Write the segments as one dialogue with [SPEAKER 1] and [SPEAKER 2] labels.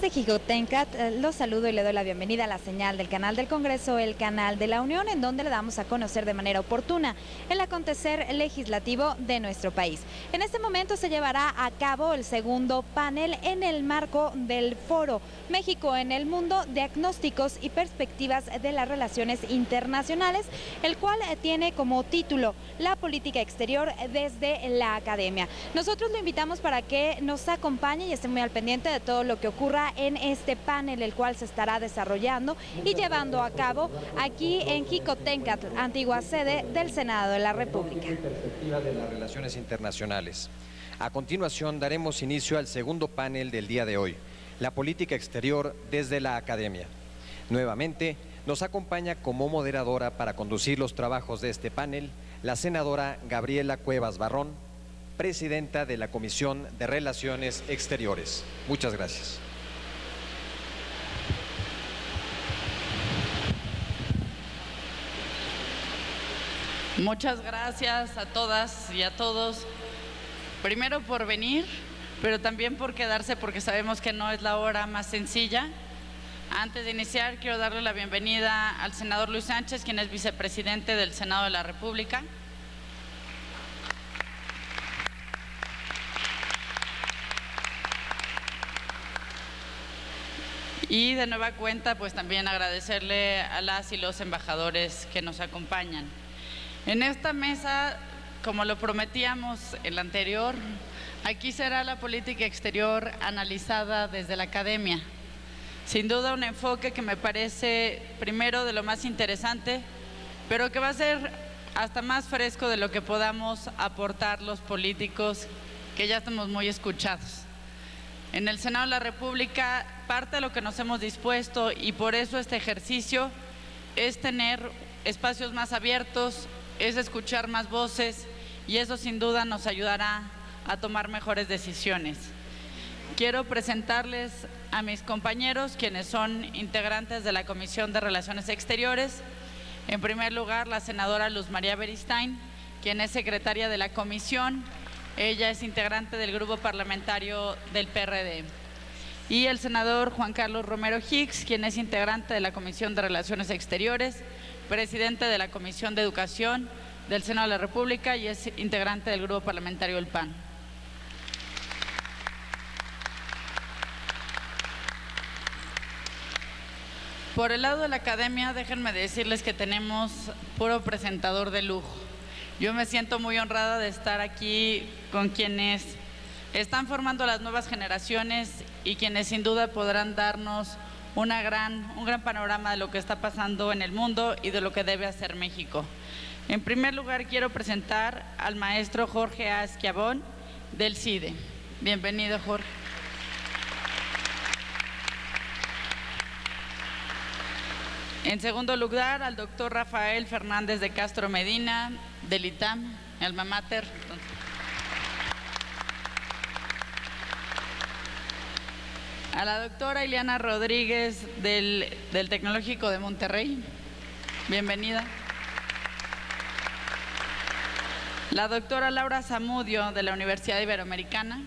[SPEAKER 1] Desde Jicotencat los saludo y le doy la bienvenida a la señal del canal del Congreso, el canal de la Unión, en donde le damos a conocer de manera oportuna el acontecer legislativo de nuestro país. En este momento se llevará a cabo el segundo panel en el marco del foro México en el Mundo, diagnósticos y perspectivas de las relaciones internacionales, el cual tiene como título La política exterior desde la academia. Nosotros lo invitamos para que nos acompañe y esté muy al pendiente de todo lo que ocurra en este panel, el cual se estará desarrollando y llevando a cabo aquí en Jicotencat, antigua sede del Senado de la República.
[SPEAKER 2] Perspectiva de las relaciones internacionales. A continuación daremos inicio al segundo panel del día de hoy, la política exterior desde la academia. Nuevamente nos acompaña como moderadora para conducir los trabajos de este panel la senadora Gabriela Cuevas Barrón, presidenta de la Comisión de Relaciones Exteriores. Muchas gracias.
[SPEAKER 3] Muchas gracias a todas y a todos, primero por venir, pero también por quedarse, porque sabemos que no es la hora más sencilla. Antes de iniciar, quiero darle la bienvenida al senador Luis Sánchez, quien es vicepresidente del Senado de la República. Y de nueva cuenta, pues también agradecerle a las y los embajadores que nos acompañan. En esta mesa, como lo prometíamos en la anterior, aquí será la política exterior analizada desde la academia. Sin duda un enfoque que me parece primero de lo más interesante, pero que va a ser hasta más fresco de lo que podamos aportar los políticos que ya estamos muy escuchados. En el Senado de la República, parte de lo que nos hemos dispuesto, y por eso este ejercicio, es tener espacios más abiertos, es escuchar más voces, y eso sin duda nos ayudará a tomar mejores decisiones. Quiero presentarles a mis compañeros, quienes son integrantes de la Comisión de Relaciones Exteriores. En primer lugar, la senadora Luz María Beristain, quien es secretaria de la comisión. Ella es integrante del grupo parlamentario del PRD. Y el senador Juan Carlos Romero Hicks, quien es integrante de la Comisión de Relaciones Exteriores, presidente de la Comisión de Educación del Senado de la República y es integrante del grupo parlamentario del PAN. Por el lado de la academia, déjenme decirles que tenemos puro presentador de lujo. Yo me siento muy honrada de estar aquí con quienes están formando las nuevas generaciones y quienes sin duda podrán darnos un gran panorama de lo que está pasando en el mundo y de lo que debe hacer México. En primer lugar, quiero presentar al maestro Jorge A. Esquiabón del CIDE. Bienvenido, Jorge. En segundo lugar, al doctor Rafael Fernández de Castro Medina, del ITAM, alma mater. A la doctora Ileana Rodríguez del Tecnológico de Monterrey. Bienvenida. La doctora Laura Zamudio de la Universidad Iberoamericana.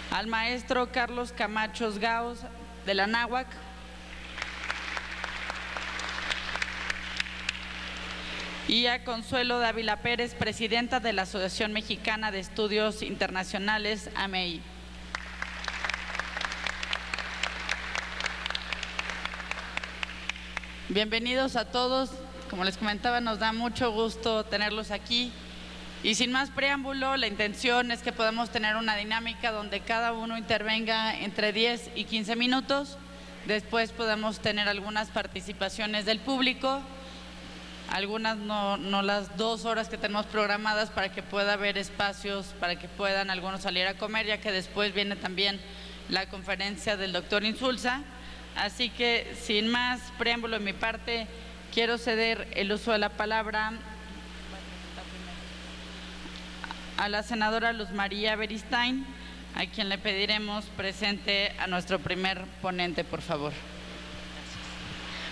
[SPEAKER 3] Al maestro Carlos Camachos Gaos de la Anáhuac. Y a Consuelo Dávila Pérez, presidenta de la Asociación Mexicana de Estudios Internacionales, AMEI. Bienvenidos a todos. Como les comentaba, nos da mucho gusto tenerlos aquí. Y sin más preámbulo, la intención es que podamos tener una dinámica donde cada uno intervenga entre 10 y 15 minutos. Después podemos tener algunas participaciones del público, algunas no las 2 horas que tenemos programadas, para que pueda haber espacios, para que puedan algunos salir a comer, ya que después viene también la conferencia del doctor Insulza. Así que sin más preámbulo de mi parte, quiero ceder el uso de la palabra a la senadora Luz María Beristain, a quien le pediremos presente a nuestro primer ponente, por favor.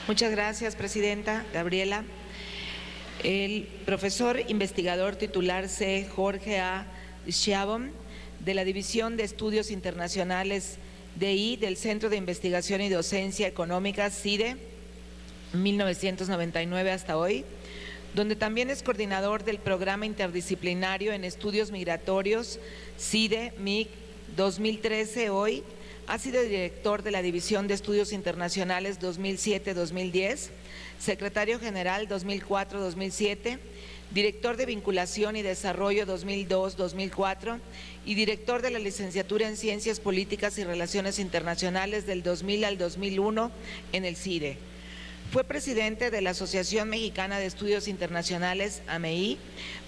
[SPEAKER 4] Muchas gracias, presidenta Gabriela. El profesor investigador titular C. Jorge A. Esquiabón de la División de Estudios Internacionales DI del Centro de Investigación y Docencia Económica, CIDE, 1999 hasta hoy, donde también es coordinador del Programa Interdisciplinario en Estudios Migratorios, CIDE, MIG, 2013 hoy. Ha sido director de la División de Estudios Internacionales 2007-2010, secretario general 2004-2007, director de Vinculación y Desarrollo 2002-2004 y director de la Licenciatura en Ciencias Políticas y Relaciones Internacionales del 2000 al 2001 en el CIDE. Fue presidente de la Asociación Mexicana de Estudios Internacionales, AMEI,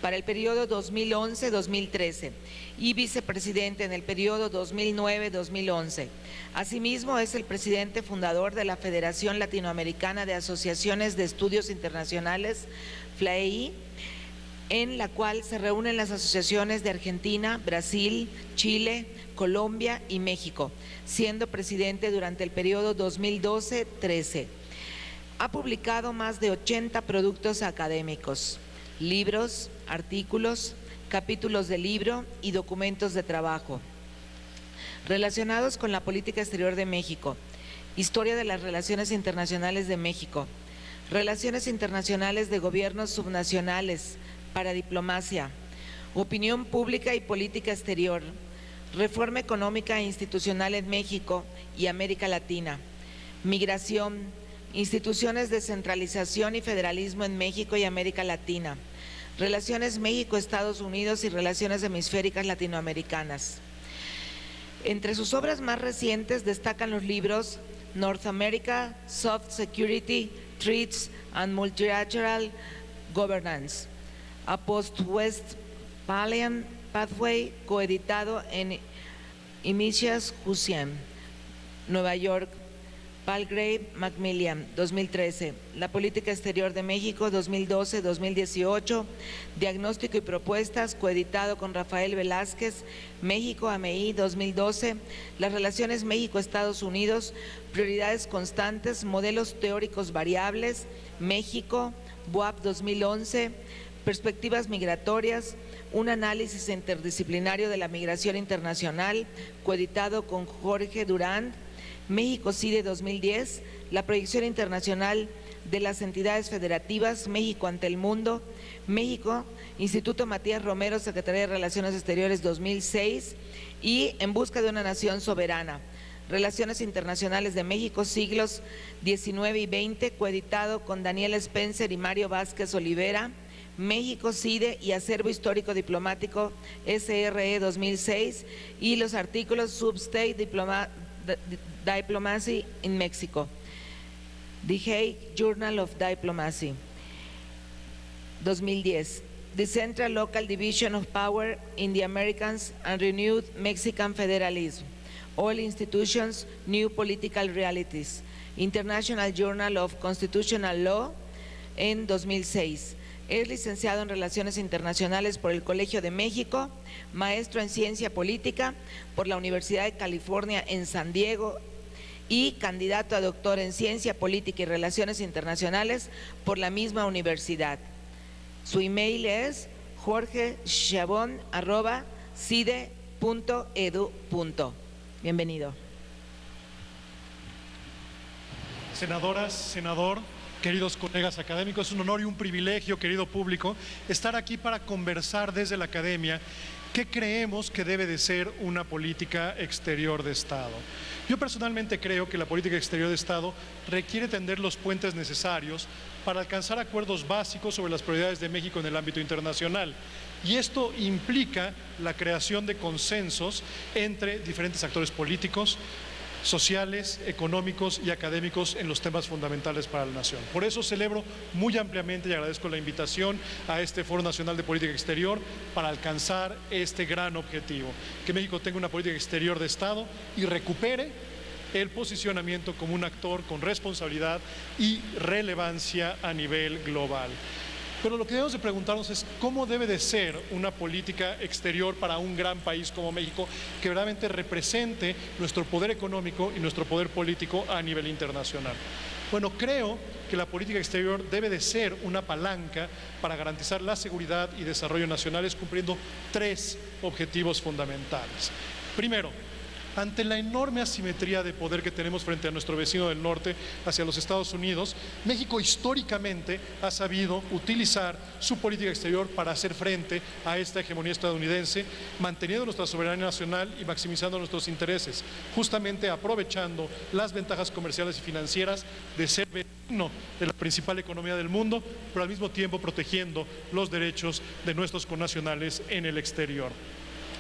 [SPEAKER 4] para el periodo 2011-2013 y vicepresidente en el periodo 2009-2011. Asimismo, es el presidente fundador de la Federación Latinoamericana de Asociaciones de Estudios Internacionales, FLAEI, en la cual se reúnen las asociaciones de Argentina, Brasil, Chile, Colombia y México, siendo presidente durante el periodo 2012-13. Ha publicado más de 80 productos académicos, libros, artículos, capítulos de libro y documentos de trabajo relacionados con la política exterior de México, historia de las relaciones internacionales de México, relaciones internacionales de gobiernos subnacionales, para diplomacia, opinión pública y política exterior, reforma económica e institucional en México y América Latina, migración, instituciones de descentralización y federalismo en México y América Latina, relaciones México-Estados Unidos y relaciones hemisféricas latinoamericanas. Entre sus obras más recientes destacan los libros North America, Soft Security, Threats and Multilateral Governance, A Post-Westphalian Pathway, coeditado en Iglesias Hussein, Nueva York, Palgrave Macmillan, 2013, La Política Exterior de México, 2012-2018, Diagnóstico y Propuestas, coeditado con Rafael Velázquez, México, AMEI, 2012, Las Relaciones México-Estados Unidos, Prioridades Constantes, Modelos Teóricos Variables, México, BUAP, 2011, Perspectivas Migratorias, un análisis interdisciplinario de la migración internacional, coeditado con Jorge Durán, México CIDE 2010, la proyección internacional de las entidades federativas, México ante el mundo, México, Instituto Matías Romero, Secretaría de Relaciones Exteriores 2006 y En busca de una nación soberana, Relaciones Internacionales de México, siglos XIX y XX, coeditado con Daniel Spencer y Mario Vázquez Olivera, México CIDE y Acervo Histórico Diplomático SRE 2006 y los artículos Substate Diplomacy in Mexico, The Hague Journal of Diplomacy, 2010, The Central Local Division of Power in the Americas and Renewed Mexican Federalism, All Institutions, New Political Realities, International Journal of Constitutional Law, en 2006. Es licenciado en Relaciones Internacionales por el Colegio de México, maestro en Ciencia Política por la Universidad de California en San Diego y candidato a doctor en Ciencia Política y Relaciones Internacionales por la misma universidad. Su email es jorgechabon@cide.edu. Bienvenido.
[SPEAKER 5] Senadoras, senador, queridos colegas académicos, es un honor y un privilegio, querido público, estar aquí para conversar desde la academia qué creemos que debe de ser una política exterior de Estado. Yo personalmente creo que la política exterior de Estado requiere tender los puentes necesarios para alcanzar acuerdos básicos sobre las prioridades de México en el ámbito internacional. Y esto implica la creación de consensos entre diferentes actores políticos, sociales, económicos y académicos en los temas fundamentales para la nación. Por eso celebro muy ampliamente y agradezco la invitación a este Foro Nacional de Política Exterior para alcanzar este gran objetivo, que México tenga una política exterior de Estado y recupere el posicionamiento como un actor con responsabilidad y relevancia a nivel global. Pero lo que debemos de preguntarnos es cómo debe de ser una política exterior para un gran país como México que verdaderamente represente nuestro poder económico y nuestro poder político a nivel internacional. Bueno, creo que la política exterior debe de ser una palanca para garantizar la seguridad y desarrollo nacionales, cumpliendo 3 objetivos fundamentales. Primero, ante la enorme asimetría de poder que tenemos frente a nuestro vecino del norte, hacia los Estados Unidos, México históricamente ha sabido utilizar su política exterior para hacer frente a esta hegemonía estadounidense, manteniendo nuestra soberanía nacional y maximizando nuestros intereses, justamente aprovechando las ventajas comerciales y financieras de ser vecino de la principal economía del mundo, pero al mismo tiempo protegiendo los derechos de nuestros connacionales en el exterior.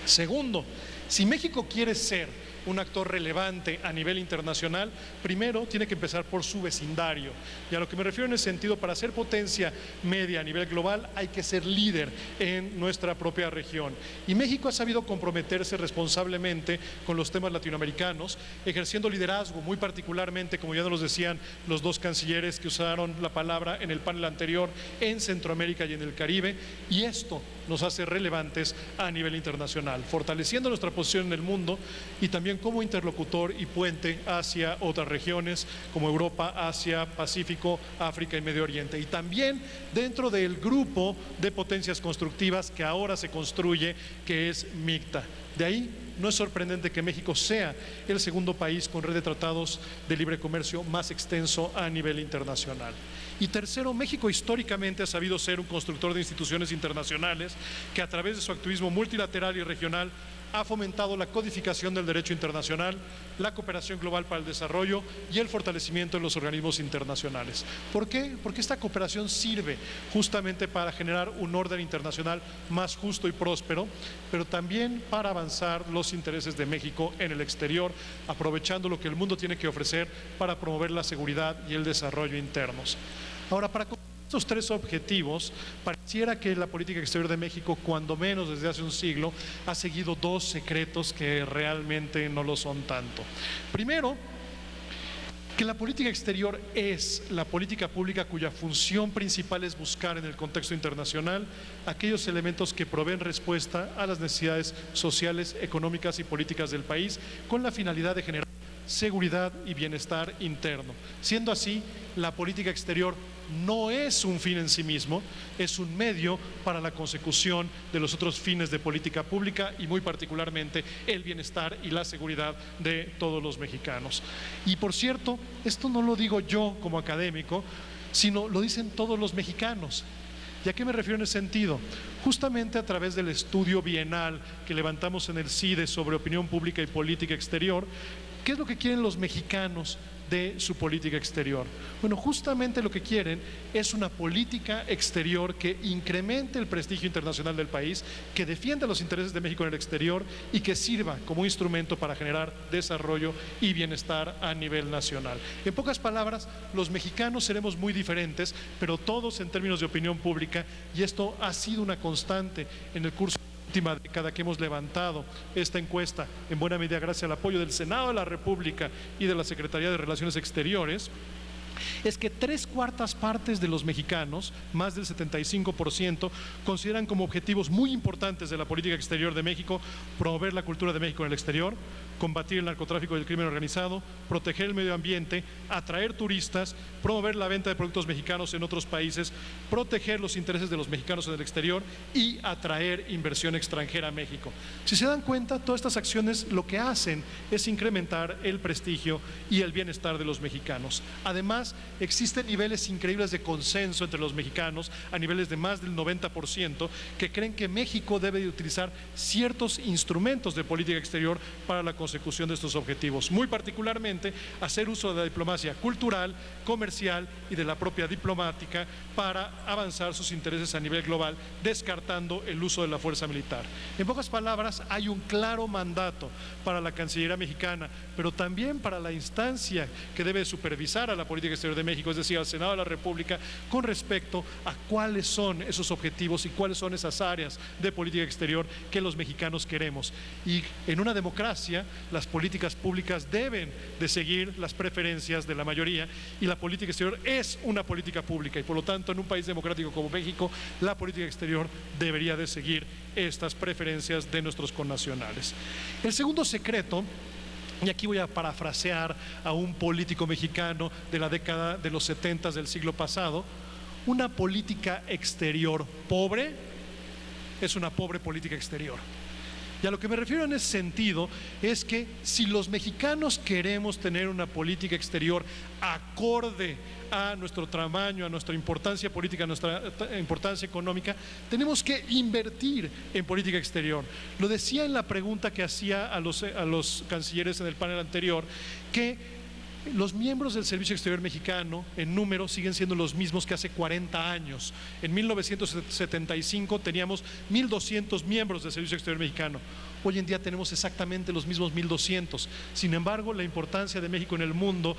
[SPEAKER 5] Segundo, si México quiere ser un actor relevante a nivel internacional, primero tiene que empezar por su vecindario. Y a lo que me refiero en ese sentido, para ser potencia media a nivel global hay que ser líder en nuestra propia región. Y México ha sabido comprometerse responsablemente con los temas latinoamericanos, ejerciendo liderazgo, muy particularmente, como ya nos decían los 2 cancilleres que usaron la palabra en el panel anterior, en Centroamérica y en el Caribe, y esto nos hace relevantes a nivel internacional, fortaleciendo nuestra posición en el mundo y también como interlocutor y puente hacia otras regiones como Europa, Asia, Pacífico, África y Medio Oriente. Y también dentro del grupo de potencias constructivas que ahora se construye, que es MICTA. De ahí no es sorprendente que México sea el segundo país con red de tratados de libre comercio más extenso a nivel internacional. Y tercero, México históricamente ha sabido ser un constructor de instituciones internacionales que a través de su activismo multilateral y regional ha fomentado la codificación del derecho internacional, la cooperación global para el desarrollo y el fortalecimiento de los organismos internacionales. ¿Por qué? Porque esta cooperación sirve justamente para generar un orden internacional más justo y próspero, pero también para avanzar los intereses de México en el exterior, aprovechando lo que el mundo tiene que ofrecer para promover la seguridad y el desarrollo internos. Ahora, para estos 3 objetivos, pareciera que la política exterior de México, cuando menos desde hace un siglo, ha seguido 2 secretos que realmente no lo son tanto. Primero, que la política exterior es la política pública cuya función principal es buscar en el contexto internacional aquellos elementos que proveen respuesta a las necesidades sociales, económicas y políticas del país, con la finalidad de generar seguridad y bienestar interno. Siendo así, la política exterior no es un fin en sí mismo, es un medio para la consecución de los otros fines de política pública y muy particularmente el bienestar y la seguridad de todos los mexicanos. Y por cierto, esto no lo digo yo como académico, sino lo dicen todos los mexicanos. ¿Y a qué me refiero en ese sentido? Justamente a través del estudio bienal que levantamos en el CIDE sobre opinión pública y política exterior, ¿qué es lo que quieren los mexicanos de su política exterior? Bueno, justamente lo que quieren es una política exterior que incremente el prestigio internacional del país, que defienda los intereses de México en el exterior y que sirva como instrumento para generar desarrollo y bienestar a nivel nacional. En pocas palabras, los mexicanos seremos muy diferentes, pero todos en términos de opinión pública, y esto ha sido una constante en el curso última década que hemos levantado esta encuesta, en buena medida gracias al apoyo del Senado de la República y de la Secretaría de Relaciones Exteriores, es que 3/4 partes de los mexicanos, más del 75%, consideran como objetivos muy importantes de la política exterior de México promover la cultura de México en el exterior, combatir el narcotráfico y el crimen organizado, proteger el medio ambiente, atraer turistas, promover la venta de productos mexicanos en otros países, proteger los intereses de los mexicanos en el exterior y atraer inversión extranjera a México. Si se dan cuenta, todas estas acciones lo que hacen es incrementar el prestigio y el bienestar de los mexicanos. Además, existen niveles increíbles de consenso entre los mexicanos, a niveles de más del 90%, que creen que México debe de utilizar ciertos instrumentos de política exterior para la consecución de estos objetivos. Muy particularmente, hacer uso de la diplomacia cultural, comercial y de la propia diplomática para avanzar sus intereses a nivel global, descartando el uso de la fuerza militar. En pocas palabras, hay un claro mandato para la Cancillería mexicana, pero también para la instancia que debe supervisar a la política exterior de México, es decir, al Senado de la República, con respecto a cuáles son esos objetivos y cuáles son esas áreas de política exterior que los mexicanos queremos. Y en una democracia, las políticas públicas deben de seguir las preferencias de la mayoría, y la política exterior es una política pública, y por lo tanto, en un país democrático como México, la política exterior debería de seguir estas preferencias de nuestros connacionales. El segundo secreto y aquí voy a parafrasear a un político mexicano de la década de los 70 del siglo pasado: una política exterior pobre es una pobre política exterior. Y a lo que me refiero en ese sentido es que si los mexicanos queremos tener una política exterior acorde a nuestro tamaño, a nuestra importancia política, a nuestra importancia económica, tenemos que invertir en política exterior. Lo decía en la pregunta que hacía a los cancilleres en el panel anterior, que los miembros del Servicio Exterior Mexicano en número siguen siendo los mismos que hace 40 años. En 1975 teníamos 1.200 miembros del Servicio Exterior Mexicano. Hoy en día tenemos exactamente los mismos 1.200. Sin embargo, la importancia de México en el mundo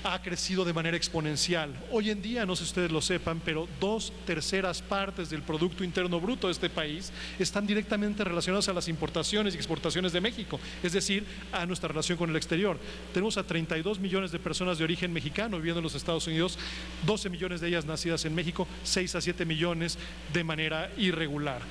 [SPEAKER 5] ha crecido de manera exponencial. Hoy en día, no sé si ustedes lo sepan, pero 2/3 partes del Producto Interno Bruto de este país están directamente relacionadas a las importaciones y exportaciones de México, es decir, a nuestra relación con el exterior. Tenemos a 32 millones de personas de origen mexicano viviendo en los Estados Unidos, 12 millones de ellas nacidas en México, 6 a 7 millones de manera irregular.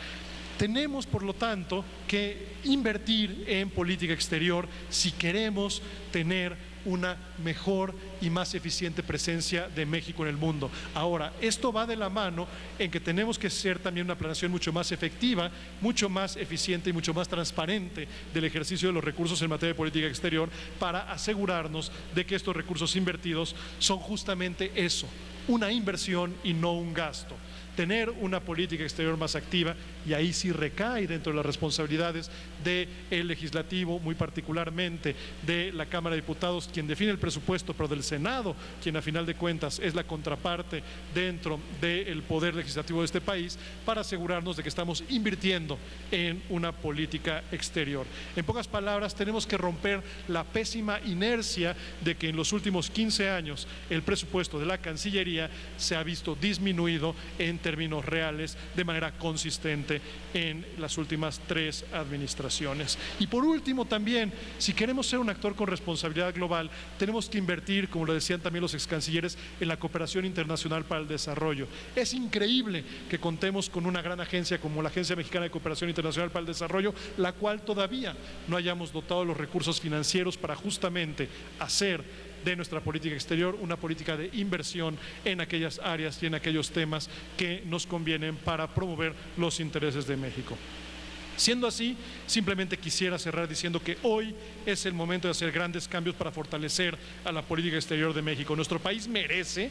[SPEAKER 5] Tenemos, por lo tanto, que invertir en política exterior si queremos tener una mejor y más eficiente presencia de México en el mundo. Ahora, esto va de la mano en que tenemos que hacer también una planeación mucho más efectiva, mucho más eficiente y mucho más transparente del ejercicio de los recursos en materia de política exterior, para asegurarnos de que estos recursos invertidos son justamente eso, una inversión y no un gasto. Tener una política exterior más activa, y ahí sí recae dentro de las responsabilidades del legislativo, muy particularmente de la Cámara de Diputados, quien define el presupuesto, pero del Senado, quien a final de cuentas es la contraparte dentro del poder legislativo de este país, para asegurarnos de que estamos invirtiendo en una política exterior. En pocas palabras, tenemos que romper la pésima inercia de que en los últimos 15 años el presupuesto de la Cancillería se ha visto disminuido en términos reales de manera consistente en las últimas 3 administraciones. Y por último, también, si queremos ser un actor con responsabilidad global, tenemos que invertir, como lo decían también los excancilleres, en la cooperación internacional para el desarrollo. Es increíble que contemos con una gran agencia como la Agencia Mexicana de Cooperación Internacional para el Desarrollo, la cual todavía no hayamos dotado los recursos financieros para justamente hacer de nuestra política exterior una política de inversión en aquellas áreas y en aquellos temas que nos convienen para promover los intereses de México. Siendo así, simplemente quisiera cerrar diciendo que hoy es el momento de hacer grandes cambios para fortalecer a la política exterior de México. Nuestro país merece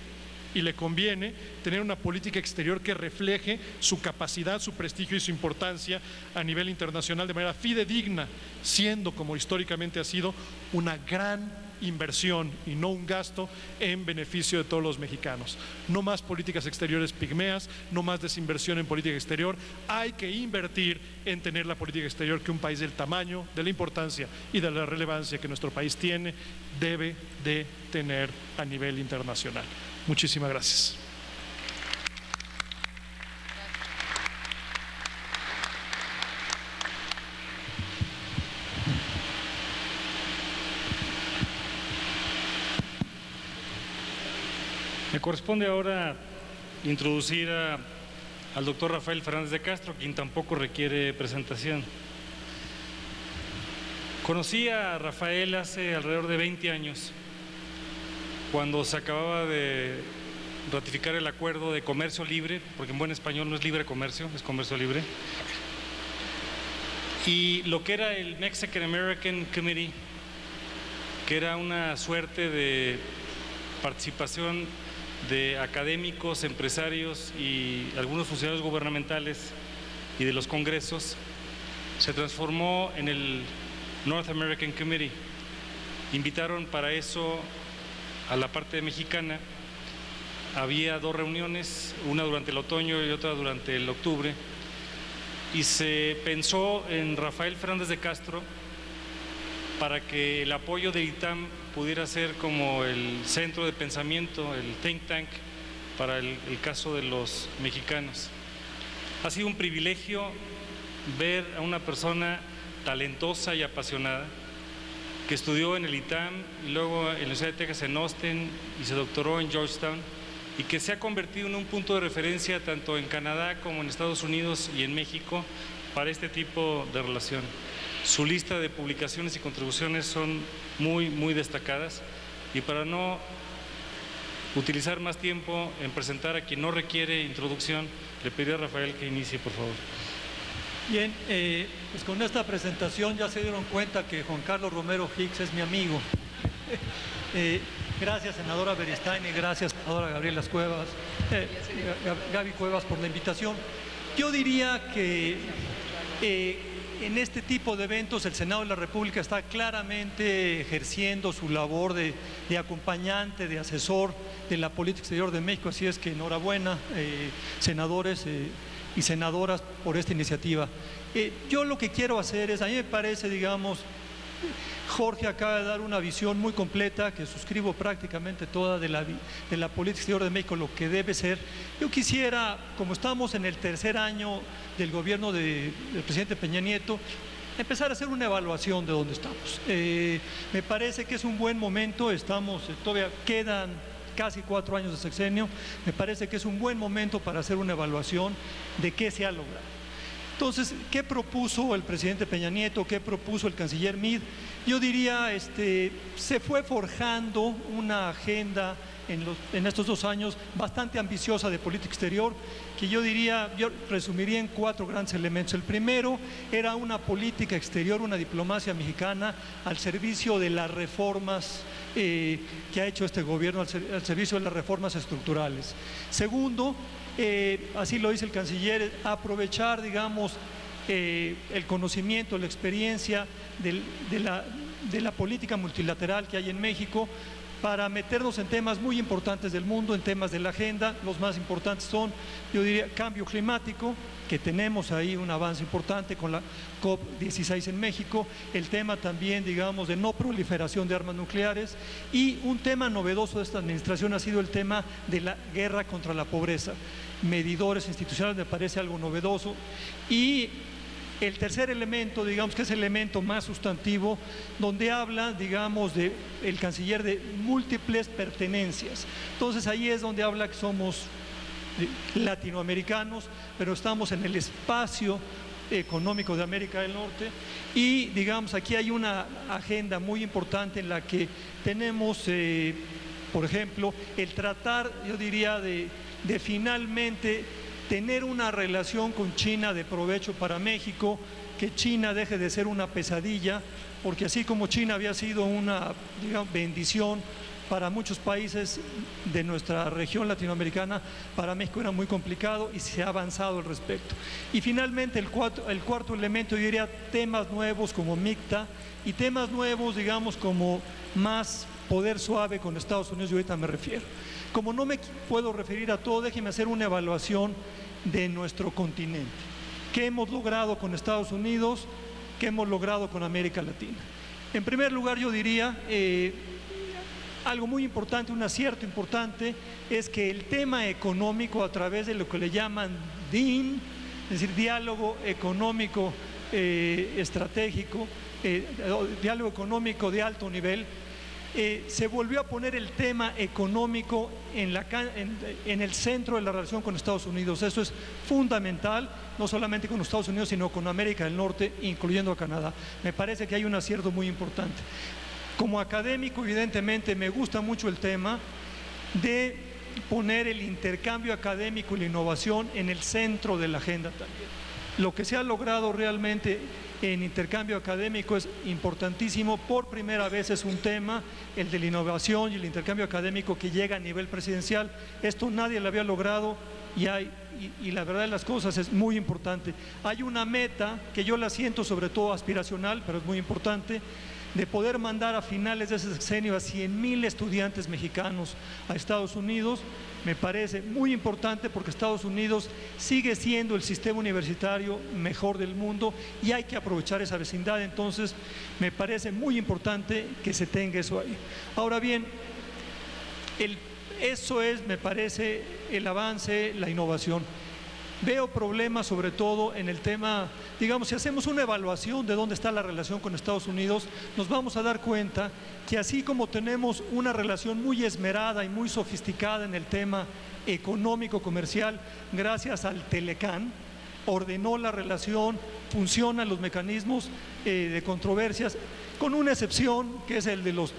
[SPEAKER 5] y le conviene tener una política exterior que refleje su capacidad, su prestigio y su importancia a nivel internacional de manera fidedigna, siendo, como históricamente ha sido, una gran inversión y no un gasto en beneficio de todos los mexicanos. No más políticas exteriores pigmeas, no más desinversión en política exterior. Hay que invertir en tener la política exterior que un país del tamaño, de la importancia y de la relevancia que nuestro país tiene, debe de tener a nivel internacional. Muchísimas gracias.
[SPEAKER 6] Me corresponde ahora introducir al doctor Rafael Fernández de Castro, quien tampoco requiere presentación. Conocí a Rafael hace alrededor de 20 años, cuando se acababa de ratificar el acuerdo de comercio libre, porque en buen español no es libre comercio, es comercio libre, y lo que era el Mexican American Committee, que era una suerte de participación de académicos, empresarios y algunos funcionarios gubernamentales y de los congresos, se transformó en el North American Committee. Invitaron para eso a la parte mexicana. Había 2 reuniones, una durante el otoño y otra durante el octubre, y se pensó en Rafael Fernández de Castro para que el apoyo de ITAM pudiera ser como el centro de pensamiento, el think tank para el caso de los mexicanos. Ha sido un privilegio ver a una persona talentosa y apasionada que estudió en el ITAM y luego en la Universidad de Texas en Austin y se doctoró en Georgetown, y que se ha convertido en un punto de referencia tanto en Canadá como en Estados Unidos y en México para este tipo de relación. Su lista de publicaciones y contribuciones son muy destacadas, y para no utilizar más tiempo en presentar a quien no requiere introducción, le pediría a Rafael que inicie, por favor.
[SPEAKER 7] Bien, pues con esta presentación ya se dieron cuenta que Juan Carlos Romero Hicks es mi amigo. Gracias, senadora Beristain, y gracias, senadora Gaby Cuevas, por la invitación. Yo diría que en este tipo de eventos el Senado de la República está claramente ejerciendo su labor de acompañante, de asesor de la política exterior de México, así es que enhorabuena, senadores y senadoras, por esta iniciativa. Yo lo que quiero hacer es, a mí me parece, digamos, Jorge acaba de dar una visión muy completa que suscribo prácticamente toda de la política exterior de México, lo que debe ser. Yo quisiera, como estamos en el tercer año del gobierno del presidente Peña Nieto, empezar a hacer una evaluación de dónde estamos. Me parece que es un buen momento, todavía quedan casi 4 años de sexenio, me parece que es un buen momento para hacer una evaluación de qué se ha logrado. Entonces, ¿qué propuso el presidente Peña Nieto? ¿Qué propuso el canciller Meade? Yo diría, se fue forjando una agenda en estos 2 años bastante ambiciosa de política exterior, que yo resumiría en 4 grandes elementos. El primero era una política exterior, una diplomacia mexicana al servicio de las reformas que ha hecho este gobierno, al servicio de las reformas estructurales. Segundo, así lo dice el canciller, aprovechar, digamos, el conocimiento, la experiencia de la política multilateral que hay en México para meternos en temas muy importantes del mundo, en temas de la agenda. Los más importantes son, yo diría, cambio climático, que tenemos ahí un avance importante con la COP16 en México, el tema también, digamos, de no proliferación de armas nucleares, y un tema novedoso de esta administración ha sido el tema de la guerra contra la pobreza. Medidores institucionales me parece algo novedoso. Y el tercer elemento, digamos que es el elemento más sustantivo, donde habla, digamos, el canciller de múltiples pertenencias. Entonces ahí es donde habla que somos latinoamericanos, pero estamos en el espacio económico de América del Norte, y digamos aquí hay una agenda muy importante en la que tenemos, por ejemplo, el tratar, yo diría, de finalmente tener una relación con China de provecho para México, que China deje de ser una pesadilla, porque así como China había sido una, digamos, bendición para muchos países de nuestra región latinoamericana, para México era muy complicado y se ha avanzado al respecto. Y finalmente el cuarto elemento, yo diría, temas nuevos como MICTA, y temas nuevos, digamos, como más poder suave con Estados Unidos, yo ahorita me refiero. Como no me puedo referir a todo, déjeme hacer una evaluación de nuestro continente. ¿Qué hemos logrado con Estados Unidos? ¿Qué hemos logrado con América Latina? En primer lugar, yo diría, algo muy importante, un acierto importante, es que el tema económico, a través de lo que le llaman DIN, es decir, diálogo económico estratégico, diálogo económico de alto nivel, se volvió a poner el tema económico en el centro de la relación con Estados Unidos. Eso es fundamental, no solamente con Estados Unidos, sino con América del Norte, incluyendo a Canadá. Me parece que hay un acierto muy importante. Como académico, evidentemente, me gusta mucho el tema de poner el intercambio académico y la innovación en el centro de la agenda también. Lo que se ha logrado realmente en intercambio académico es importantísimo. Por primera vez es un tema, el de la innovación y el intercambio académico, que llega a nivel presidencial. Esto nadie lo había logrado y la verdad de las cosas es muy importante. Hay una meta que yo la siento sobre todo aspiracional, pero es muy importante, de poder mandar a finales de ese sexenio a 100,000 estudiantes mexicanos a Estados Unidos. Me parece muy importante porque Estados Unidos sigue siendo el sistema universitario mejor del mundo y hay que aprovechar esa vecindad. Entonces, me parece muy importante que se tenga eso ahí. Ahora bien, eso es, me parece, el avance, la innovación. Veo problemas sobre todo en el tema, digamos, si hacemos una evaluación de dónde está la relación con Estados Unidos, nos vamos a dar cuenta que así como tenemos una relación muy esmerada y muy sofisticada en el tema económico comercial, gracias al Telecán, ordenó la relación, funcionan los mecanismos de controversias, con una excepción que es el de los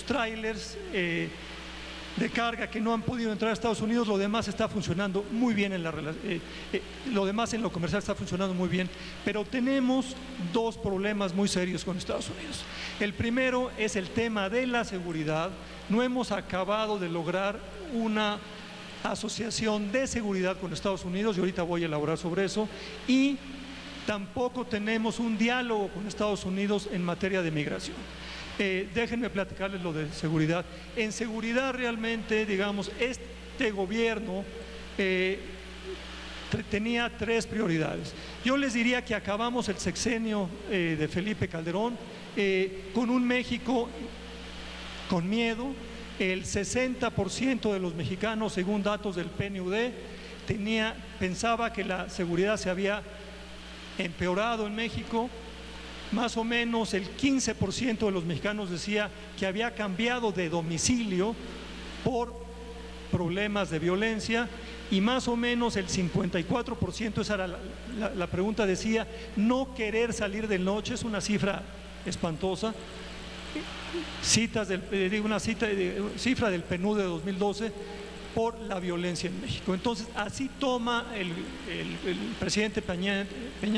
[SPEAKER 7] trailers de carga que no han podido entrar a Estados Unidos. Lo demás está funcionando muy bien lo demás en lo comercial está funcionando muy bien, pero tenemos dos problemas muy serios con Estados Unidos. El primero es el tema de la seguridad. No hemos acabado de lograr una asociación de seguridad con Estados Unidos, y ahorita voy a elaborar sobre eso, y tampoco tenemos un diálogo con Estados Unidos en materia de migración. Déjenme platicarles lo de seguridad. En seguridad realmente, digamos, este gobierno tenía tres prioridades. Yo les diría que acabamos el sexenio de Felipe Calderón con un México con miedo. El 60% de los mexicanos, según datos del PNUD, pensaba que la seguridad se había empeorado en México. Más o menos el 15% de los mexicanos decía que había cambiado de domicilio por problemas de violencia, y más o menos el 54%, esa era la pregunta, decía no querer salir de noche. Es una cifra espantosa. Cifra del PNUD de 2012 por la violencia en México. Entonces, así toma el presidente Peña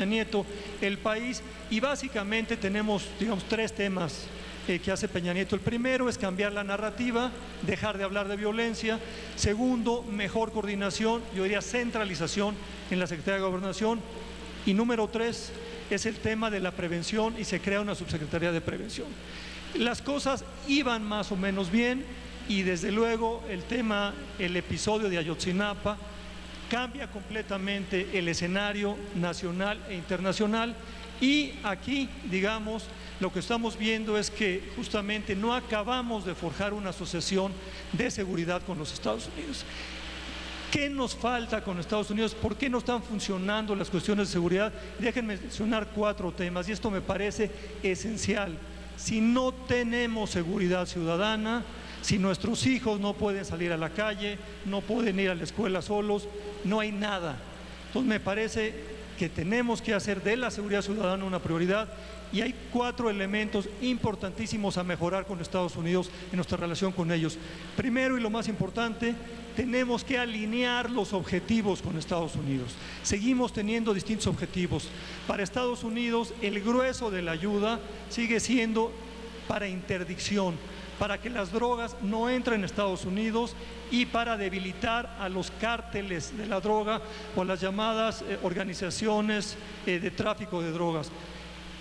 [SPEAKER 7] Nieto el país, y básicamente tenemos, digamos, tres temas que hace Peña Nieto. El primero es cambiar la narrativa, dejar de hablar de violencia. Segundo, mejor coordinación, yo diría centralización en la Secretaría de Gobernación. Y número tres es el tema de la prevención, y se crea una subsecretaría de prevención. Las cosas iban más o menos bien, y desde luego el episodio de Ayotzinapa cambia completamente el escenario nacional e internacional. Y aquí, digamos, lo que estamos viendo es que justamente no acabamos de forjar una asociación de seguridad con los Estados Unidos. ¿Qué nos falta con Estados Unidos? ¿Por qué no están funcionando las cuestiones de seguridad? Déjenme mencionar 4 temas, y esto me parece esencial. Si no tenemos seguridad ciudadana, si nuestros hijos no pueden salir a la calle, no pueden ir a la escuela solos, no hay nada. Entonces me parece que tenemos que hacer de la seguridad ciudadana una prioridad, y hay 4 elementos importantísimos a mejorar con Estados Unidos en nuestra relación con ellos. Primero, y lo más importante, tenemos que alinear los objetivos con Estados Unidos. Seguimos teniendo distintos objetivos. Para Estados Unidos, el grueso de la ayuda sigue siendo para interdicción, para que las drogas no entren a Estados Unidos, y para debilitar a los cárteles de la droga o las llamadas organizaciones de tráfico de drogas.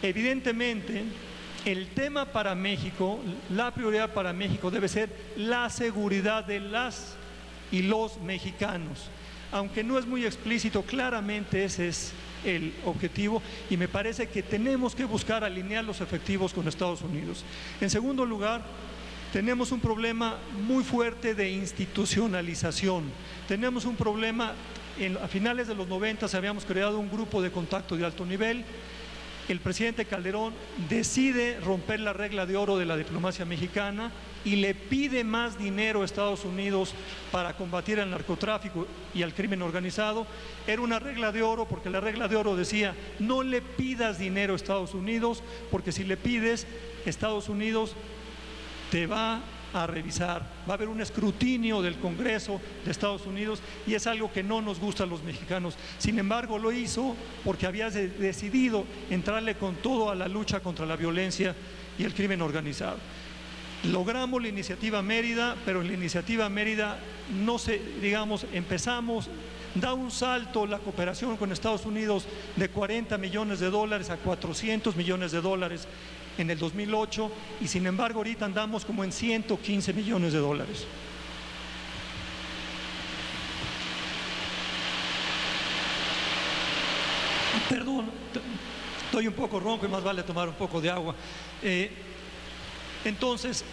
[SPEAKER 7] Evidentemente, el tema para México, la prioridad para México debe ser la seguridad de las y los mexicanos. Aunque no es muy explícito, claramente ese es el objetivo, y me parece que tenemos que buscar alinear los efectivos con Estados Unidos. En segundo lugar, tenemos un problema muy fuerte de institucionalización. Tenemos un problema, a finales de los 90 habíamos creado un grupo de contacto de alto nivel. El presidente Calderón decide romper la regla de oro de la diplomacia mexicana y le pide más dinero a Estados Unidos para combatir el narcotráfico y al crimen organizado. Era una regla de oro porque la regla de oro decía: no le pidas dinero a Estados Unidos, porque si le pides, Estados Unidos te va a revisar, va a haber un escrutinio del Congreso de Estados Unidos, y es algo que no nos gusta a los mexicanos. Sin embargo, lo hizo porque había decidido entrarle con todo a la lucha contra la violencia y el crimen organizado. Logramos la iniciativa Mérida, pero en la iniciativa Mérida da un salto la cooperación con Estados Unidos de $40 millones a $400 millones en el 2008, y sin embargo ahorita andamos como en $115 millones. Perdón, estoy un poco ronco y más vale tomar un poco de agua. Entonces,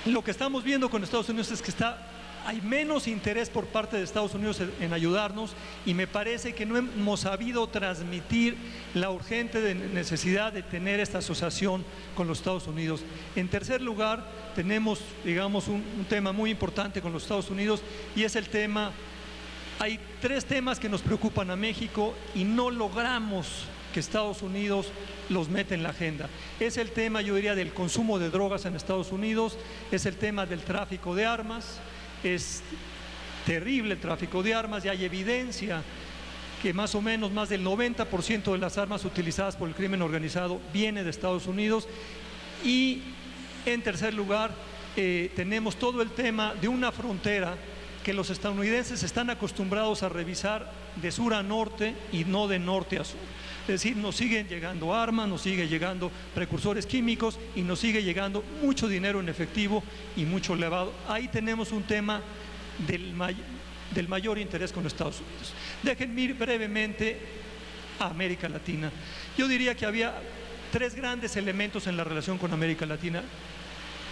[SPEAKER 7] lo que estamos viendo con Estados Unidos es que está hay menos interés por parte de Estados Unidos en ayudarnos, y me parece que no hemos sabido transmitir la urgente necesidad de tener esta asociación con los Estados Unidos. En tercer lugar, tenemos, digamos, un tema muy importante con los Estados Unidos, y es el tema, hay 3 temas que nos preocupan a México y no logramos que Estados Unidos los mete en la agenda. Es el tema, yo diría, del consumo de drogas en Estados Unidos, es el tema del tráfico de armas. Es terrible el tráfico de armas, y hay evidencia que más o menos más del 90% de las armas utilizadas por el crimen organizado viene de Estados Unidos. Y en tercer lugar, tenemos todo el tema de una frontera que los estadounidenses están acostumbrados a revisar de sur a norte y no de norte a sur. Es decir, nos siguen llegando armas, nos sigue llegando precursores químicos y nos sigue llegando mucho dinero en efectivo y mucho lavado. Ahí tenemos un tema del mayor interés con Estados Unidos. Déjenme ir brevemente a América Latina. Yo diría que había 3 grandes elementos en la relación con América Latina.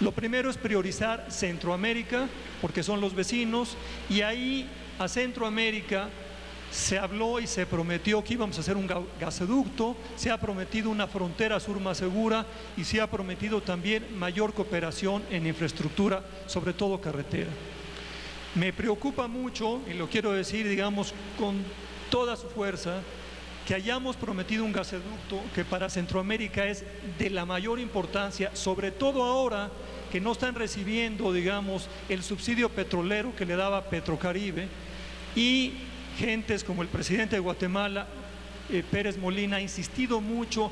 [SPEAKER 7] Lo primero es priorizar Centroamérica, porque son los vecinos, y ahí a Centroamérica se habló y se prometió que íbamos a hacer un gasoducto, se ha prometido una frontera sur más segura, y se ha prometido también mayor cooperación en infraestructura, sobre todo carretera. Me preocupa mucho, y lo quiero decir, digamos, con toda su fuerza, que hayamos prometido un gasoducto que para Centroamérica es de la mayor importancia, sobre todo ahora que no están recibiendo, digamos, el subsidio petrolero que le daba Petrocaribe, y gentes como el presidente de Guatemala, Pérez Molina, ha insistido mucho,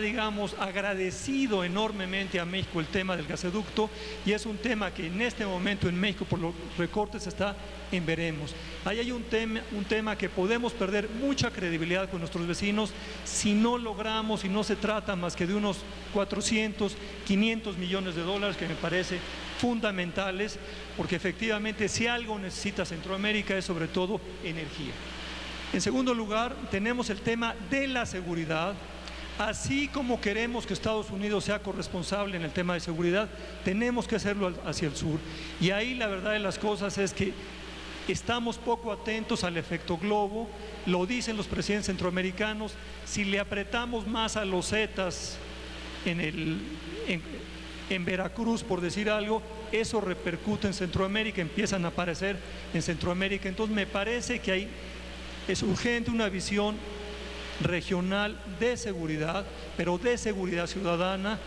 [SPEAKER 7] digamos, agradecido enormemente a México el tema del gasoducto, y es un tema que en este momento en México por los recortes está en veremos. Ahí hay un tema que podemos perder mucha credibilidad con nuestros vecinos si no logramos, y no se trata más que de unos 400, 500 millones de dólares, que me parece fundamentales, porque efectivamente si algo necesita Centroamérica es sobre todo energía. En segundo lugar, tenemos el tema de la seguridad. Así como queremos que Estados Unidos sea corresponsable en el tema de seguridad, tenemos que hacerlo hacia el sur. Y ahí la verdad de las cosas es que estamos poco atentos al efecto globo, lo dicen los presidentes centroamericanos. Si le apretamos más a los zetas en Veracruz, por decir algo, eso repercute en Centroamérica, empiezan a aparecer en Centroamérica. Entonces me parece que es urgente una visión regional de seguridad, pero de seguridad ciudadana,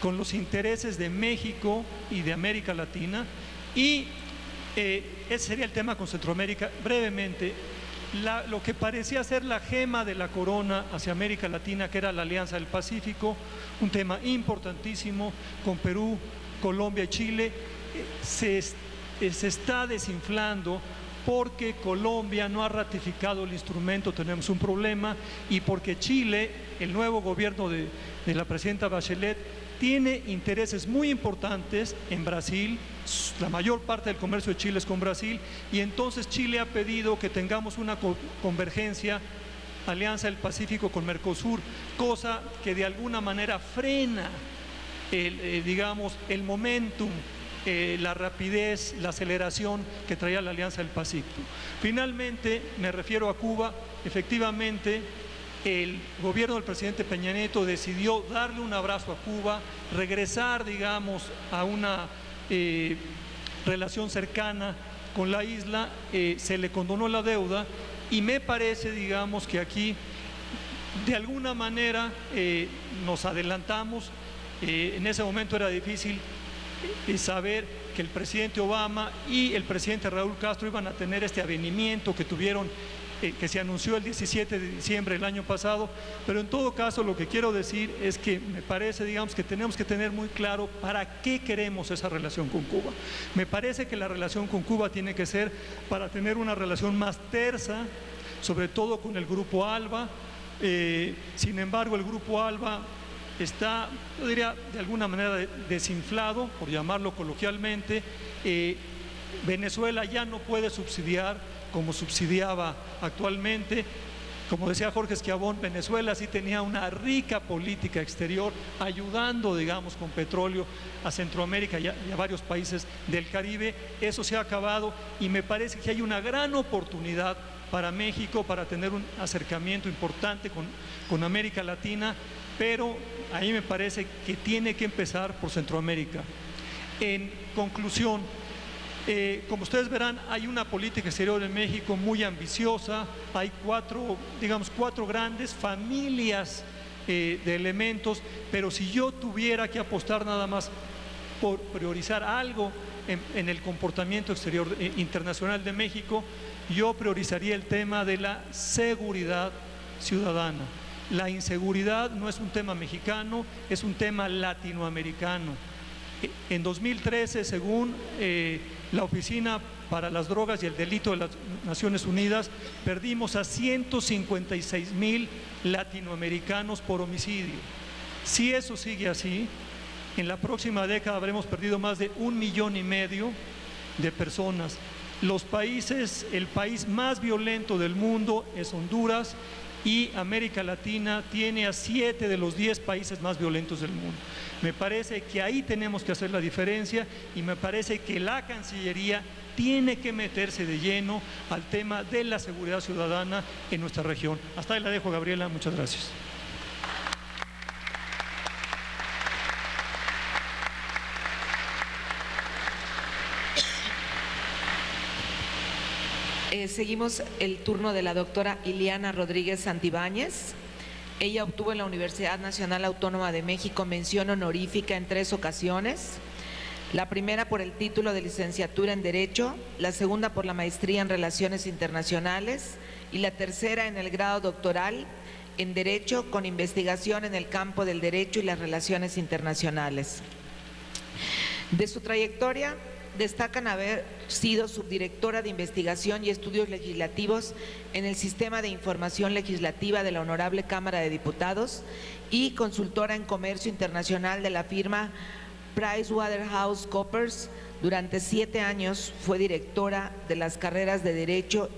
[SPEAKER 7] con los intereses de México y de América Latina. Y ese sería el tema con Centroamérica. Brevemente, lo que parecía ser la gema de la corona hacia América Latina, que era la Alianza del Pacífico, un tema importantísimo con Perú, Colombia y Chile, se está desinflando porque Colombia no ha ratificado el instrumento, tenemos un problema, y porque Chile, el nuevo gobierno de la presidenta Bachelet, tiene intereses muy importantes en Brasil. La mayor parte del comercio de Chile es con Brasil, y entonces Chile ha pedido que tengamos una convergencia, Alianza del Pacífico con Mercosur, cosa que de alguna manera frena digamos, el momentum, la rapidez, la aceleración que traía la Alianza del Pacífico. Finalmente, me refiero a Cuba. Efectivamente, el gobierno del presidente Peña Nieto decidió darle un abrazo a Cuba, regresar, digamos, a una relación cercana con la isla, se le condonó la deuda, y me parece, digamos, que aquí de alguna manera nos adelantamos. En ese momento era difícil saber que el presidente Obama y el presidente Raúl Castro iban a tener este avenimiento que tuvieron, que se anunció el 17 de diciembre del año pasado, pero en todo caso lo que quiero decir es que me parece, digamos, que tenemos que tener muy claro para qué queremos esa relación con Cuba. Me parece que la relación con Cuba tiene que ser para tener una relación más tersa, sobre todo con el Grupo ALBA. Sin embargo, el Grupo ALBA está, yo diría, de alguna manera desinflado, por llamarlo coloquialmente. Venezuela ya no puede subsidiar como subsidiaba actualmente. Como decía Jorge Schiavón, Venezuela sí tenía una rica política exterior, ayudando, digamos, con petróleo a Centroamérica y a varios países del Caribe. Eso se ha acabado y me parece que hay una gran oportunidad para México para tener un acercamiento importante con América Latina, pero ahí me parece que tiene que empezar por Centroamérica. En conclusión, como ustedes verán, hay una política exterior en México muy ambiciosa, hay cuatro grandes familias de elementos, pero si yo tuviera que apostar nada más por priorizar algo en el comportamiento exterior internacional de México, yo priorizaría el tema de la seguridad ciudadana. La inseguridad no es un tema mexicano, es un tema latinoamericano. En 2013, según la Oficina para las Drogas y el Delito de las Naciones Unidas, perdimos a 156,000 latinoamericanos por homicidio. Si eso sigue así, en la próxima década habremos perdido más de 1,5 millones de personas. El país más violento del mundo es Honduras, y América Latina tiene a 7 de los 10 países más violentos del mundo. Me parece que ahí tenemos que hacer la diferencia y me parece que la Cancillería tiene que meterse de lleno al tema de la seguridad ciudadana en nuestra región. Hasta ahí la dejo, Gabriela. Muchas gracias.
[SPEAKER 4] Seguimos el turno de la doctora Ileana Rodríguez Santibáñez. Ella obtuvo en la Universidad Nacional Autónoma de México mención honorífica en 3 ocasiones. La primera por el título de licenciatura en Derecho, la segunda por la maestría en Relaciones Internacionales y la tercera en el grado doctoral en Derecho con investigación en el campo del Derecho y las Relaciones Internacionales. De su trayectoria, destacan haber sido subdirectora de investigación y estudios legislativos en el Sistema de Información Legislativa de la Honorable Cámara de Diputados y consultora en comercio internacional de la firma PricewaterhouseCoopers. Durante 7 años fue directora de las carreras de Derecho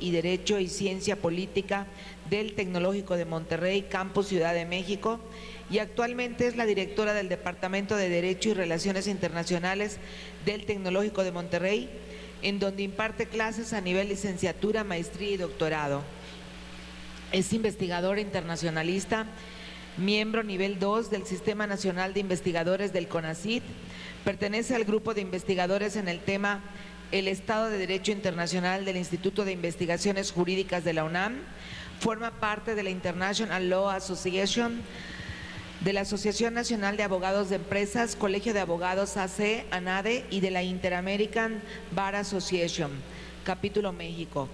[SPEAKER 4] y Ciencia Política del Tecnológico de Monterrey, Campus Ciudad de México, y actualmente es la directora del Departamento de Derecho y Relaciones Internacionales del Tecnológico de Monterrey, en donde imparte clases a nivel licenciatura, maestría y doctorado. Es investigadora internacionalista, miembro nivel 2 del Sistema Nacional de Investigadores del CONACYT, pertenece al grupo de investigadores en el tema El Estado de Derecho Internacional del Instituto de Investigaciones Jurídicas de la UNAM, forma parte de la International Law Association, de la Asociación Nacional de Abogados de Empresas, Colegio de Abogados AC, ANADE y de la Inter-American Bar Association, Capítulo México.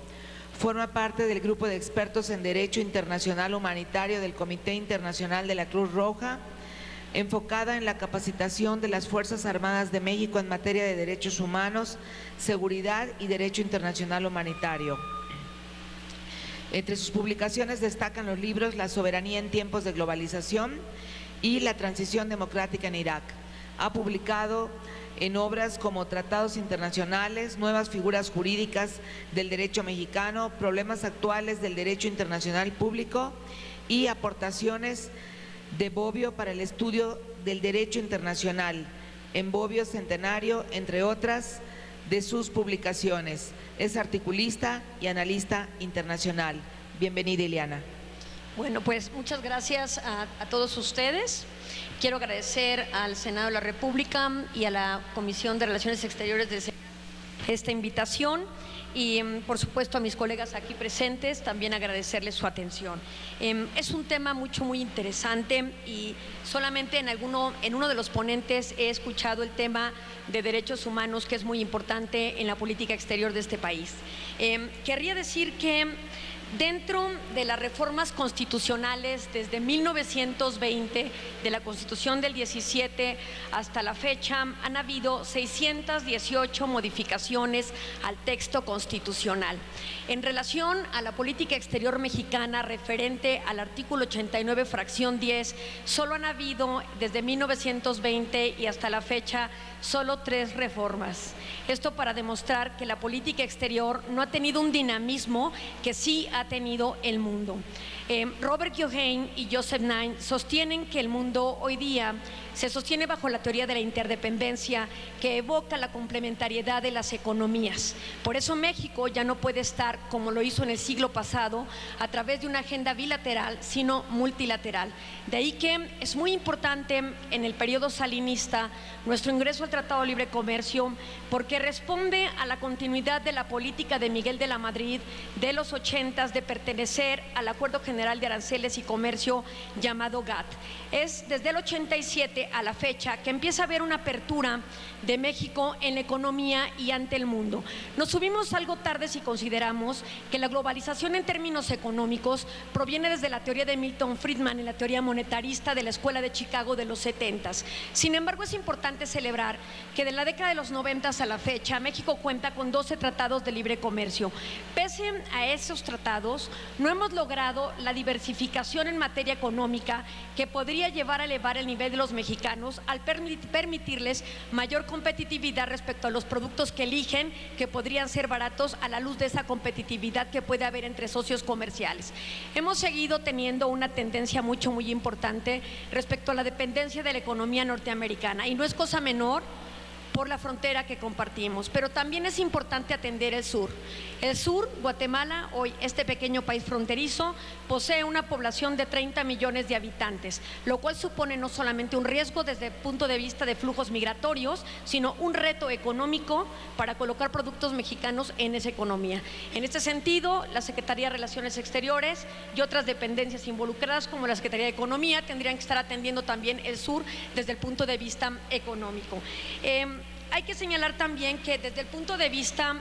[SPEAKER 4] Forma parte del grupo de expertos en Derecho Internacional Humanitario del Comité Internacional de la Cruz Roja, enfocada en la capacitación de las Fuerzas Armadas de México en materia de derechos humanos, seguridad y derecho internacional humanitario. Entre sus publicaciones destacan los libros La soberanía en tiempos de globalización y La transición democrática en Irak. Ha publicado en obras como Tratados Internacionales, Nuevas figuras jurídicas del derecho mexicano, Problemas actuales del derecho internacional público y Aportaciones de Bobbio para el estudio del derecho internacional, en Bobbio Centenario, entre otras de sus publicaciones. Es articulista y analista internacional. Bienvenida, Ileana.
[SPEAKER 8] Bueno, pues muchas gracias a todos ustedes. Quiero agradecer al Senado de la República y a la Comisión de Relaciones Exteriores de esta invitación y por supuesto a mis colegas aquí presentes también agradecerles su atención. Es un tema muy interesante y solamente en uno de los ponentes he escuchado el tema de derechos humanos, que es muy importante en la política exterior de este país. Querría decir que dentro de las reformas constitucionales desde 1920, de la Constitución del 17 hasta la fecha, han habido 618 modificaciones al texto constitucional. En relación a la política exterior mexicana referente al artículo 89, fracción 10, solo han habido desde 1920 y hasta la fecha solo 3 reformas. Esto para demostrar que la política exterior no ha tenido un dinamismo que sí ha ha tenido el mundo. Robert Keohane y Joseph Nye sostienen que el mundo hoy día se sostiene bajo la teoría de la interdependencia que evoca la complementariedad de las economías. Por eso México ya no puede estar, como lo hizo en el siglo pasado, a través de una agenda bilateral, sino multilateral. De ahí que es muy importante en el periodo salinista nuestro ingreso al Tratado de Libre Comercio, porque responde a la continuidad de la política de Miguel de la Madrid de los 80s de pertenecer al Acuerdo General de Aranceles y Comercio llamado GATT. Es desde el 87 a la fecha que empieza a haber una apertura de México en la economía y ante el mundo. Nos subimos algo tarde si consideramos que la globalización en términos económicos proviene desde la teoría de Milton Friedman en la teoría monetarista de la Escuela de Chicago de los 70s. Sin embargo, es importante celebrar que de la década de los 90s a la fecha México cuenta con 12 tratados de libre comercio. Pese a esos tratados, no hemos logrado la diversificación en materia económica que podría llevar a elevar el nivel de los mexicanos al permitirles mayor competitividad respecto a los productos que eligen, que podrían ser baratos a la luz de esa competitividad que puede haber entre socios comerciales. Hemos seguido teniendo una tendencia muy importante respecto a la dependencia de la economía norteamericana, y no es cosa menor por la frontera que compartimos, pero también es importante atender el sur. El sur, Guatemala, hoy este pequeño país fronterizo, posee una población de 30 millones de habitantes, lo cual supone no solamente un riesgo desde el punto de vista de flujos migratorios, sino un reto económico para colocar productos mexicanos en esa economía. En este sentido, la Secretaría de Relaciones Exteriores y otras dependencias involucradas, como la Secretaría de Economía, tendrían que estar atendiendo también el sur desde el punto de vista económico. Hay que señalar también que desde el punto de vista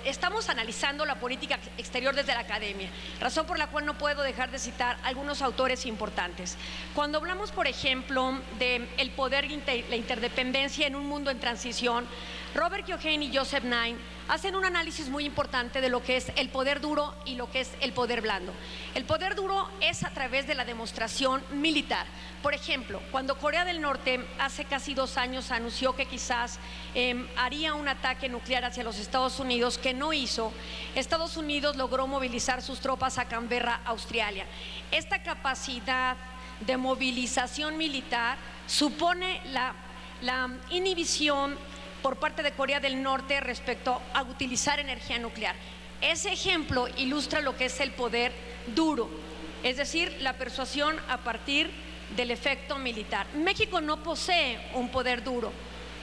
[SPEAKER 8] estamos analizando la política exterior desde la academia, razón por la cual no puedo dejar de citar algunos autores importantes. Cuando hablamos, por ejemplo, del poder y la interdependencia en un mundo en transición, Robert Keohane y Joseph Nye hacen un análisis muy importante de lo que es el poder duro y lo que es el poder blando. El poder duro es a través de la demostración militar. Por ejemplo, cuando Corea del Norte hace casi 2 años anunció que quizás haría un ataque nuclear hacia los Estados Unidos, que no hizo, Estados Unidos logró movilizar sus tropas a Canberra, Australia. Esta capacidad de movilización militar supone la inhibición por parte de Corea del Norte respecto a utilizar energía nuclear. Ese ejemplo ilustra lo que es el poder duro, es decir, la persuasión a partir del efecto militar. México no posee un poder duro,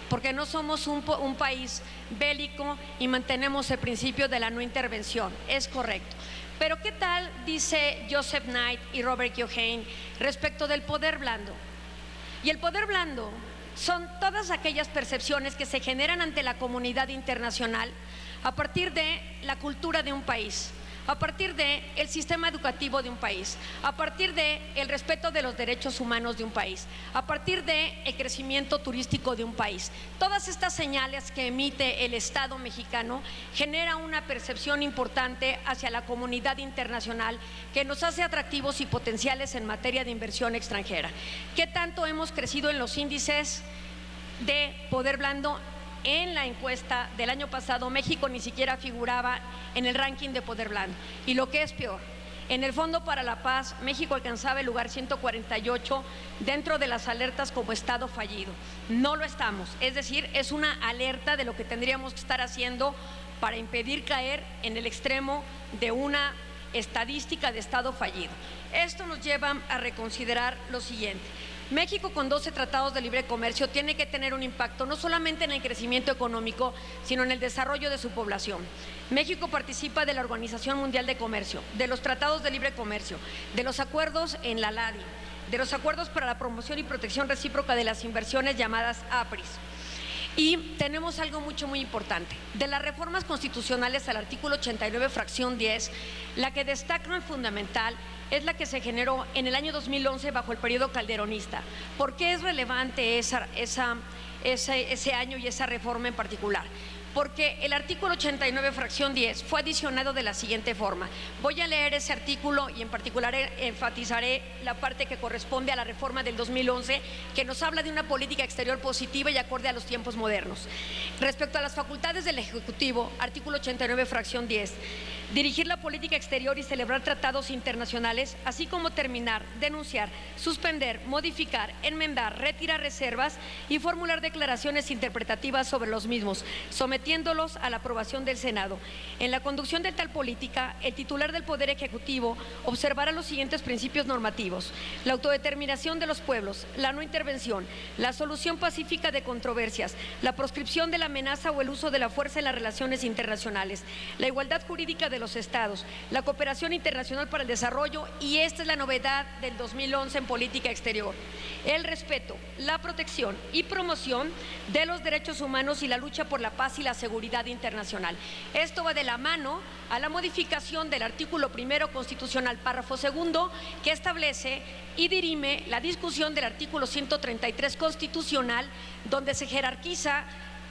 [SPEAKER 8] porque no somos un país bélico y mantenemos el principio de la no intervención, es correcto. Pero ¿qué tal, dice Joseph Nye y Robert Keohane, respecto del poder blando? Y el poder blando son todas aquellas percepciones que se generan ante la comunidad internacional a partir de la cultura de un país, a partir del sistema educativo de un país, a partir del respeto de los derechos humanos de un país, a partir del crecimiento turístico de un país. Todas estas señales que emite el Estado mexicano generan una percepción importante hacia la comunidad internacional que nos hace atractivos y potenciales en materia de inversión extranjera. ¿Qué tanto hemos crecido en los índices de poder blando? En la encuesta del año pasado, México ni siquiera figuraba en el ranking de poder blando. Y lo que es peor, en el Fondo para la Paz, México alcanzaba el lugar 148 dentro de las alertas como Estado fallido. No lo estamos, es decir, es una alerta de lo que tendríamos que estar haciendo para impedir caer en el extremo de una estadística de Estado fallido. Esto nos lleva a reconsiderar lo siguiente. México, con 12 tratados de libre comercio, tiene que tener un impacto no solamente en el crecimiento económico, sino en el desarrollo de su población. México participa de la Organización Mundial de Comercio, de los tratados de libre comercio, de los acuerdos en la LADI, de los acuerdos para la promoción y protección recíproca de las inversiones llamadas APRIS. Y tenemos algo muy importante. De las reformas constitucionales al artículo 89, fracción 10, la que destaca en fundamental es la que se generó en el año 2011 bajo el periodo calderonista. ¿Por qué es relevante ese año y esa reforma en particular? porque el artículo 89, fracción 10, fue adicionado de la siguiente forma. Voy a leer ese artículo y en particular enfatizaré la parte que corresponde a la reforma del 2011, que nos habla de una política exterior positiva y acorde a los tiempos modernos. Respecto a las facultades del Ejecutivo, artículo 89, fracción 10, dirigir la política exterior y celebrar tratados internacionales, así como terminar, denunciar, suspender, modificar, enmendar, retirar reservas y formular declaraciones interpretativas sobre los mismos, sometiéndolos a la aprobación del Senado. En la conducción de tal política, el titular del Poder Ejecutivo observará los siguientes principios normativos: la autodeterminación de los pueblos, la no intervención, la solución pacífica de controversias, la proscripción de la amenaza o el uso de la fuerza en las relaciones internacionales, la igualdad jurídica de los estados, la cooperación internacional para el desarrollo, y esta es la novedad del 2011 en política exterior: el respeto, la protección y promoción de los derechos humanos y la lucha por la paz y la seguridad internacional. Esto va de la mano a la modificación del artículo 1 constitucional, párrafo 2, que establece y dirime la discusión del artículo 133 constitucional, donde se jerarquiza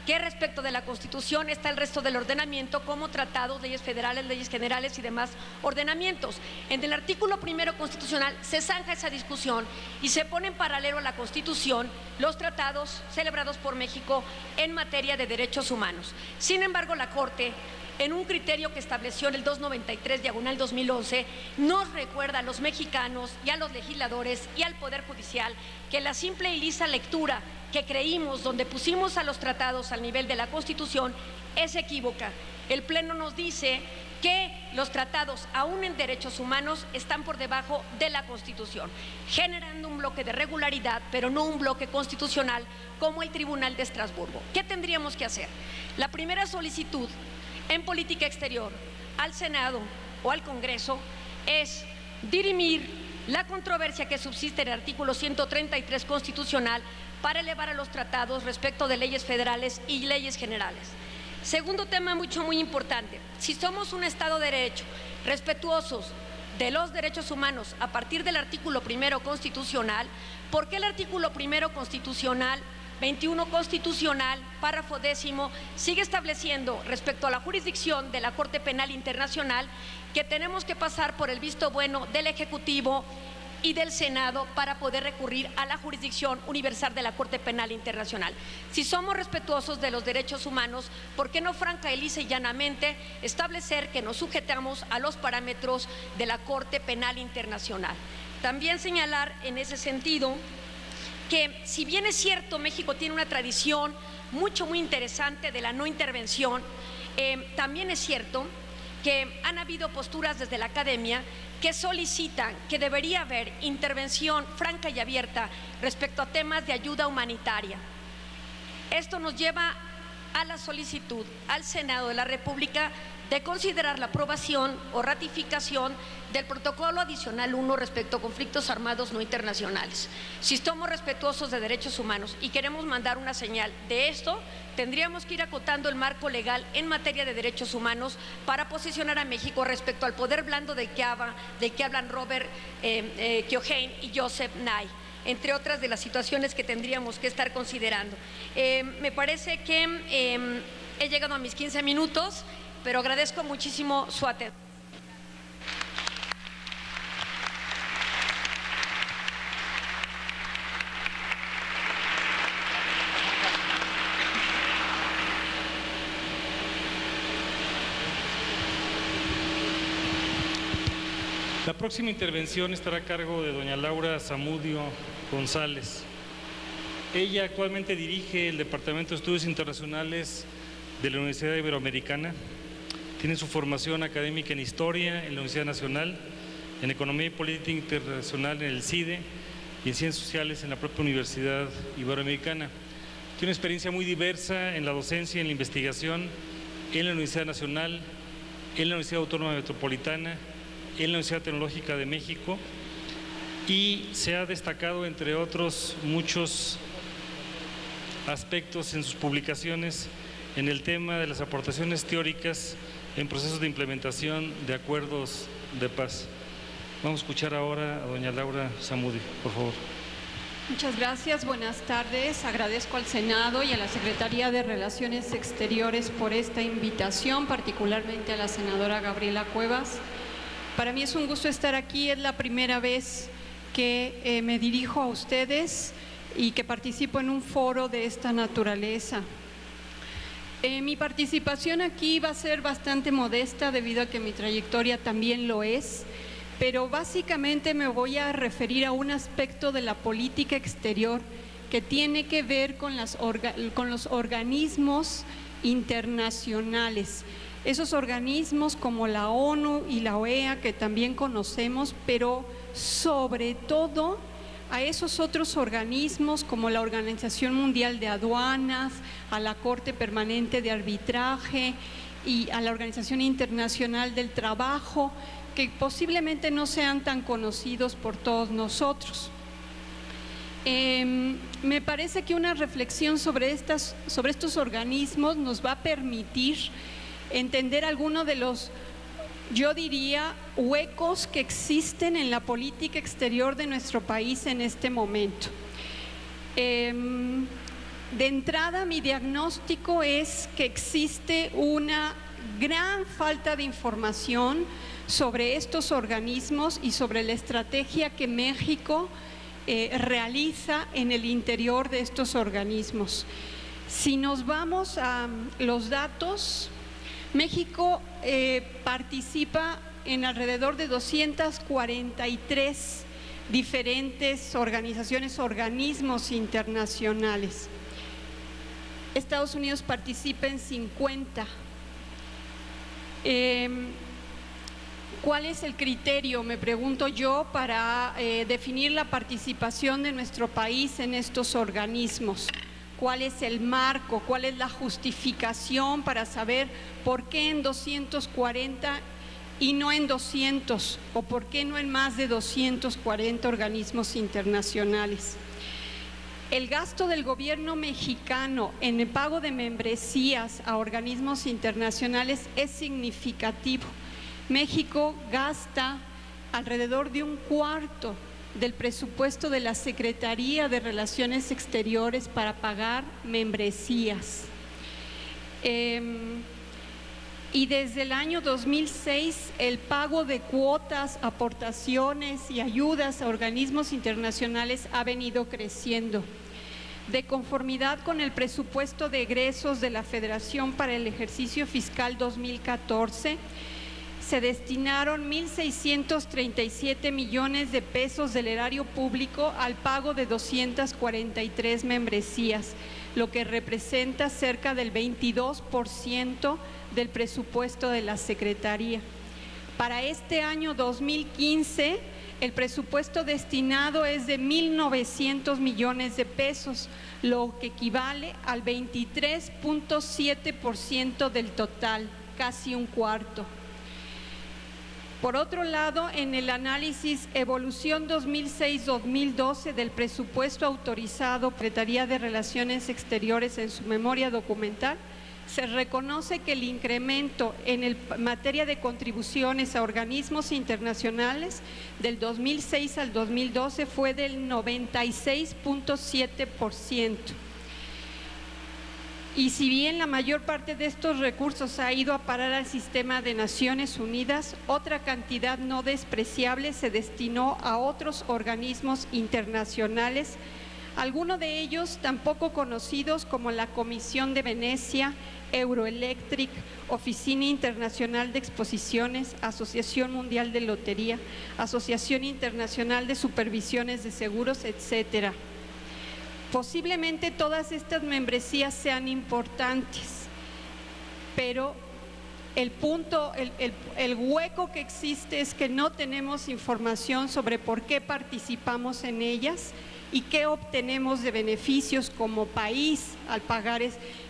[SPEAKER 8] que respecto de la Constitución está el resto del ordenamiento, como tratados, leyes federales, leyes generales y demás ordenamientos. En el artículo 1 constitucional se zanja esa discusión y se pone en paralelo a la Constitución los tratados celebrados por México en materia de derechos humanos. Sin embargo, la Corte, en un criterio que estableció en el 293/2011, nos recuerda a los mexicanos y a los legisladores y al Poder Judicial que la simple y lisa lectura que creímos, donde pusimos a los tratados al nivel de la Constitución, es equívoca. El Pleno nos dice que los tratados, aún en derechos humanos, están por debajo de la Constitución, generando un bloque de regularidad, pero no un bloque constitucional como el Tribunal de Estrasburgo. ¿Qué tendríamos que hacer? La primera solicitud en política exterior al Senado o al Congreso es dirimir la controversia que subsiste en el artículo 133 constitucional para elevar a los tratados respecto de leyes federales y leyes generales. Segundo tema muy importante: si somos un Estado de Derecho respetuosos de los derechos humanos a partir del artículo 1 constitucional, ¿por qué el artículo 1 constitucional 21 constitucional, párrafo 10, sigue estableciendo respecto a la jurisdicción de la Corte Penal Internacional que tenemos que pasar por el visto bueno del Ejecutivo y del Senado para poder recurrir a la jurisdicción universal de la Corte Penal Internacional? Si somos respetuosos de los derechos humanos, ¿por qué no franca y lisa y llanamente establecer que nos sujetamos a los parámetros de la Corte Penal Internacional? También señalar en ese sentido que, si bien es cierto, México tiene una tradición muy interesante de la no intervención, también es cierto que han habido posturas desde la academia que solicitan que debería haber intervención franca y abierta respecto a temas de ayuda humanitaria. Esto nos lleva a la solicitud al Senado de la República de considerar la aprobación o ratificación del protocolo adicional 1 respecto a conflictos armados no internacionales. Si somos respetuosos de derechos humanos y queremos mandar una señal de esto, tendríamos que ir acotando el marco legal en materia de derechos humanos para posicionar a México respecto al poder blando del que hablan Robert Keohane y Joseph Nye, entre otras de las situaciones que tendríamos que estar considerando. Me parece que he llegado a mis 15 minutos, pero agradezco muchísimo su atención.
[SPEAKER 6] La próxima intervención estará a cargo de doña Laura Zamudio González. Ella actualmente dirige el Departamento de Estudios Internacionales de la Universidad Iberoamericana. Tiene su formación académica en Historia en la Universidad Nacional, en Economía y Política Internacional en el CIDE y en Ciencias Sociales en la propia Universidad Iberoamericana. Tiene una experiencia muy diversa en la docencia y en la investigación en la Universidad Nacional, en la Universidad Autónoma Metropolitana, en la Universidad Tecnológica de México, y se ha destacado, entre otros muchos aspectos en sus publicaciones, en el tema de las aportaciones teóricas en procesos de implementación de acuerdos de paz. Vamos a escuchar ahora a doña Laura Zamudio, por favor.
[SPEAKER 9] Muchas gracias, buenas tardes. Agradezco al Senado y a la Secretaría de Relaciones Exteriores por esta invitación, particularmente a la senadora Gabriela Cuevas. Para mí es un gusto estar aquí, es la primera vez que me dirijo a ustedes y que participo en un foro de esta naturaleza. Mi participación aquí va a ser bastante modesta debido a que mi trayectoria también lo es, pero básicamente me voy a referir a un aspecto de la política exterior que tiene que ver con los organismos internacionales. Esos organismos como la ONU y la OEA que también conocemos, pero sobre todo a esos otros organismos como la Organización Mundial de Aduanas, a la Corte Permanente de Arbitraje y a la Organización Internacional del Trabajo, que posiblemente no sean tan conocidos por todos nosotros. Me parece que una reflexión sobre estos organismos nos va a permitir entender algunos de los, yo diría, huecos que existen en la política exterior de nuestro país en este momento. De entrada, mi diagnóstico es que existe una gran falta de información sobre estos organismos y sobre la estrategia que México realiza en el interior de estos organismos. Si nos vamos a los datos, México participa en alrededor de 243 diferentes organizaciones, organismos internacionales. Estados Unidos participa en 50. ¿Cuál es el criterio, me pregunto yo, para definir la participación de nuestro país en estos organismos? ¿Cuál es el marco? ¿Cuál es la justificación para saber por qué en 240 y no en 200? ¿O por qué no en más de 240 organismos internacionales? El gasto del gobierno mexicano en el pago de membresías a organismos internacionales es significativo. México gasta alrededor de un cuarto del presupuesto de la Secretaría de Relaciones Exteriores para pagar membresías. Y desde el año 2006 el pago de cuotas, aportaciones y ayudas a organismos internacionales ha venido creciendo. De conformidad con el presupuesto de egresos de la Federación para el ejercicio fiscal 2014, se destinaron 1.637 millones de pesos del erario público al pago de 243 membresías, lo que representa cerca del 22% del presupuesto de la Secretaría. Para este año 2015, el presupuesto destinado es de 1.900 millones de pesos, lo que equivale al 23.7% del total, casi un cuarto. Por otro lado, en el análisis evolución 2006-2012 del presupuesto autorizado por la Secretaría de Relaciones Exteriores en su memoria documental, se reconoce que el incremento en materia de contribuciones a organismos internacionales del 2006 al 2012 fue del 96.7%. Y si bien la mayor parte de estos recursos ha ido a parar al sistema de Naciones Unidas, otra cantidad no despreciable se destinó a otros organismos internacionales, algunos de ellos tampoco conocidos como la Comisión de Venecia, Euroelectric, Oficina Internacional de Exposiciones, Asociación Mundial de Lotería, Asociación Internacional de Supervisiones de Seguros, etcétera. Posiblemente todas estas membresías sean importantes, pero el hueco que existe es que no tenemos información sobre por qué participamos en ellas y qué obtenemos de beneficios como país al pagar.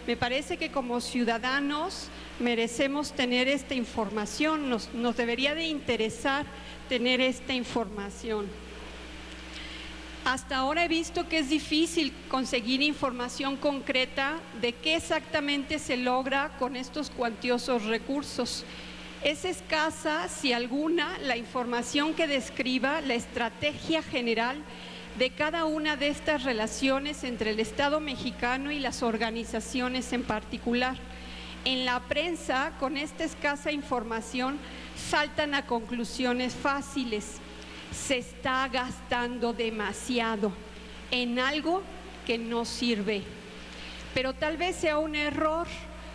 [SPEAKER 9] Me parece que como ciudadanos merecemos tener esta información, nos debería de interesar tener esta información. Hasta ahora he visto que es difícil conseguir información concreta de qué exactamente se logra con estos cuantiosos recursos. Es escasa, si alguna, la información que describa la estrategia general de cada una de estas relaciones entre el Estado mexicano y las organizaciones en particular. En la prensa, con esta escasa información, saltan a conclusiones fáciles. Se está gastando demasiado en algo que no sirve. Pero tal vez sea un error.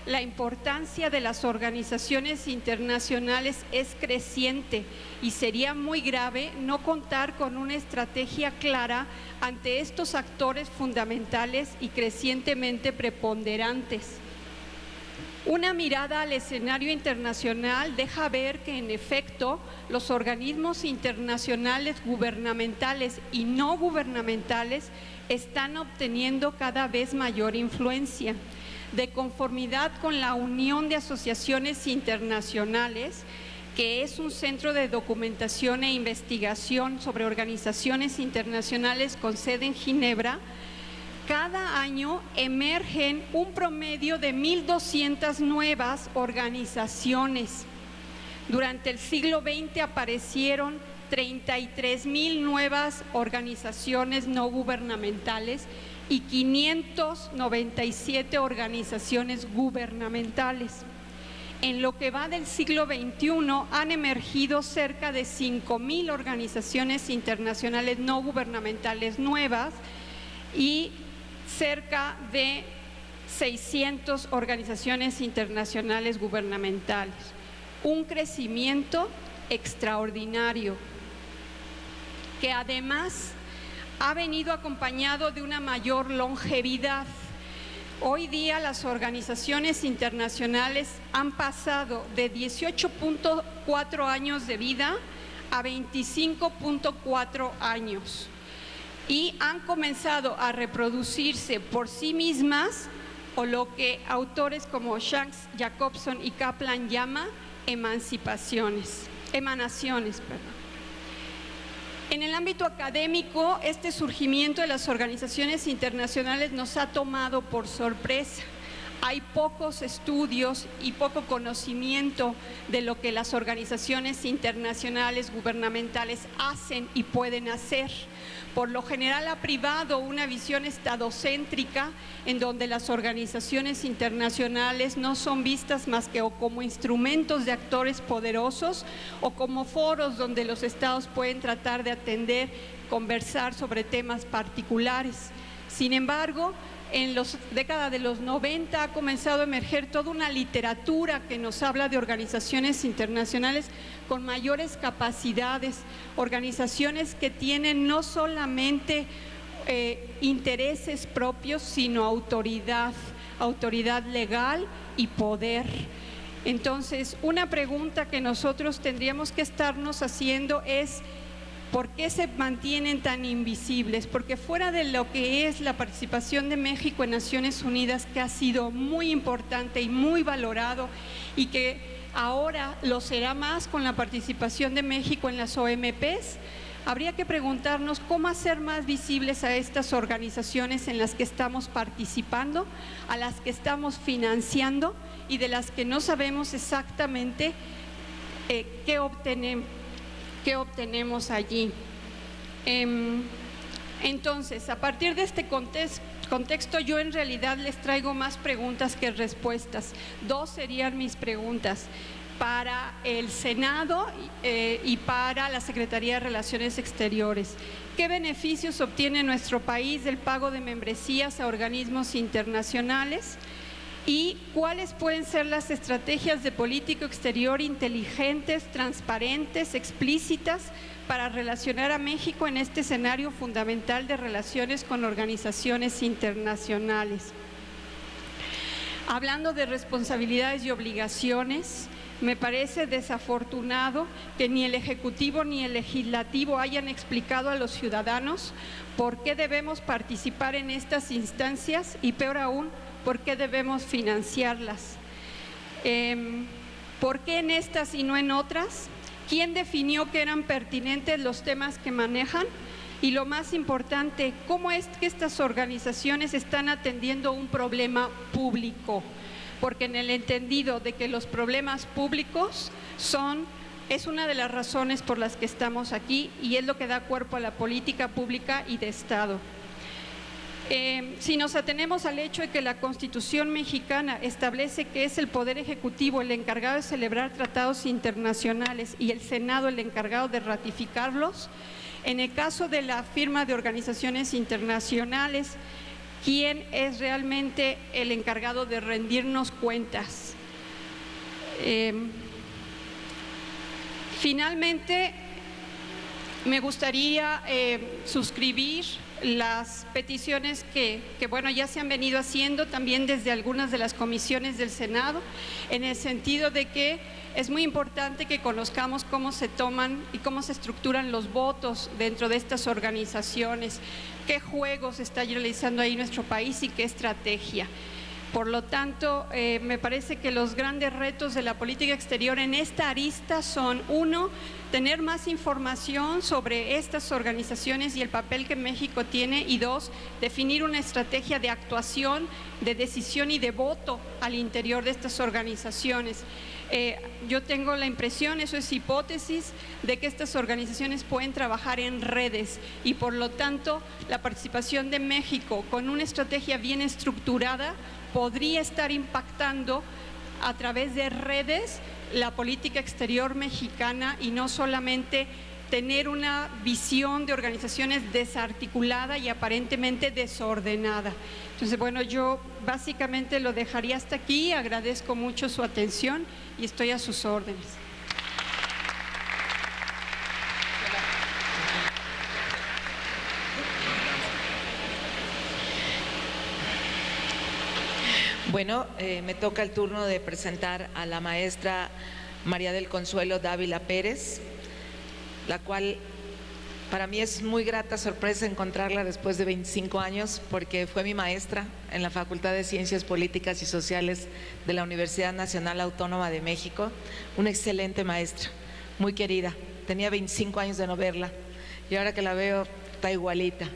[SPEAKER 9] La importancia de las organizaciones internacionales es creciente y sería muy grave no contar con una estrategia clara ante estos actores fundamentales y crecientemente preponderantes. Una mirada al escenario internacional deja ver que, en efecto, los organismos internacionales gubernamentales y no gubernamentales están obteniendo cada vez mayor influencia. De conformidad con la Unión de Asociaciones Internacionales, que es un centro de documentación e investigación sobre organizaciones internacionales con sede en Ginebra, cada año emergen un promedio de 1.200 nuevas organizaciones. Durante el siglo XX aparecieron 33.000 nuevas organizaciones no gubernamentales y 597 organizaciones gubernamentales. En lo que va del siglo XXI han emergido cerca de 5.000 organizaciones internacionales no gubernamentales nuevas y cerca de 600 organizaciones internacionales gubernamentales. Un crecimiento extraordinario que además ha venido acompañado de una mayor longevidad. Hoy día las organizaciones internacionales han pasado de 18.4 años de vida a 25.4 años y han comenzado a reproducirse por sí mismas, o lo que autores como Shanks, Jacobson y Kaplan llaman emanaciones. En el ámbito académico, este surgimiento de las organizaciones internacionales nos ha tomado por sorpresa. Hay pocos estudios y poco conocimiento de lo que las organizaciones internacionales gubernamentales hacen y pueden hacer. Por lo general ha privado una visión estadocéntrica en donde las organizaciones internacionales no son vistas más que o como instrumentos de actores poderosos o como foros donde los estados pueden tratar de atender, conversar sobre temas particulares. Sin embargo, en la década de los 90 ha comenzado a emerger toda una literatura que nos habla de organizaciones internacionales con mayores capacidades, organizaciones que tienen no solamente intereses propios, sino autoridad legal y poder. Entonces, una pregunta que nosotros tendríamos que estarnos haciendo es: ¿por qué se mantienen tan invisibles? Porque fuera de lo que es la participación de México en Naciones Unidas, que ha sido muy importante y muy valorado y que ahora lo será más con la participación de México en las OMPs, habría que preguntarnos cómo hacer más visibles a estas organizaciones en las que estamos participando, a las que estamos financiando y de las que no sabemos exactamente qué obtenemos allí. Entonces, a partir de este contexto, yo en realidad les traigo más preguntas que respuestas. Dos serían mis preguntas para el Senado y para la Secretaría de Relaciones Exteriores. ¿Qué beneficios obtiene nuestro país del pago de membresías a organismos internacionales? ¿Y cuáles pueden ser las estrategias de política exterior inteligentes, transparentes, explícitas para relacionar a México en este escenario fundamental de relaciones con organizaciones internacionales? Hablando de responsabilidades y obligaciones, me parece desafortunado que ni el Ejecutivo ni el Legislativo hayan explicado a los ciudadanos por qué debemos participar en estas instancias y, peor aún, ¿por qué debemos financiarlas? ¿Por qué en estas y no en otras? ¿Quién definió que eran pertinentes los temas que manejan? Y lo más importante, ¿cómo es que estas organizaciones están atendiendo un problema público? Porque en el entendido de que los problemas públicos son Es una de las razones por las que estamos aquí y es lo que da cuerpo a la política pública y de Estado. Si nos atenemos al hecho de que la Constitución mexicana establece que es el Poder Ejecutivo el encargado de celebrar tratados internacionales y el Senado el encargado de ratificarlos, en el caso de la firma de organizaciones internacionales, ¿quién es realmente el encargado de rendirnos cuentas? Finalmente, me gustaría suscribir las peticiones que bueno, ya se han venido haciendo también desde algunas de las comisiones del Senado, en el sentido de que es muy importante que conozcamos cómo se toman y cómo se estructuran los votos dentro de estas organizaciones, qué juegos está realizando ahí nuestro país y qué estrategia. Por lo tanto, me parece que los grandes retos de la política exterior en esta arista son, uno, tener más información sobre estas organizaciones y el papel que México tiene, y dos, definir una estrategia de actuación, de decisión y de voto al interior de estas organizaciones. Yo tengo la impresión, eso es hipótesis, de que estas organizaciones pueden trabajar en redes y por lo tanto la participación de México con una estrategia bien estructurada podría estar impactando a través de redes la política exterior mexicana y no solamente tener una visión de organizaciones desarticulada y aparentemente desordenada. Entonces, bueno, yo básicamente lo dejaría hasta aquí, agradezco mucho su atención y estoy a sus órdenes.
[SPEAKER 4] Bueno, me toca el turno de presentar a la maestra María del Consuelo Dávila Pérez, la cual para mí es muy grata sorpresa encontrarla después de 25 años, porque fue mi maestra en la Facultad de Ciencias Políticas y Sociales de la Universidad Nacional Autónoma de México. Una excelente maestra, muy querida. Tenía 25 años de no verla y ahora que la veo está igualita.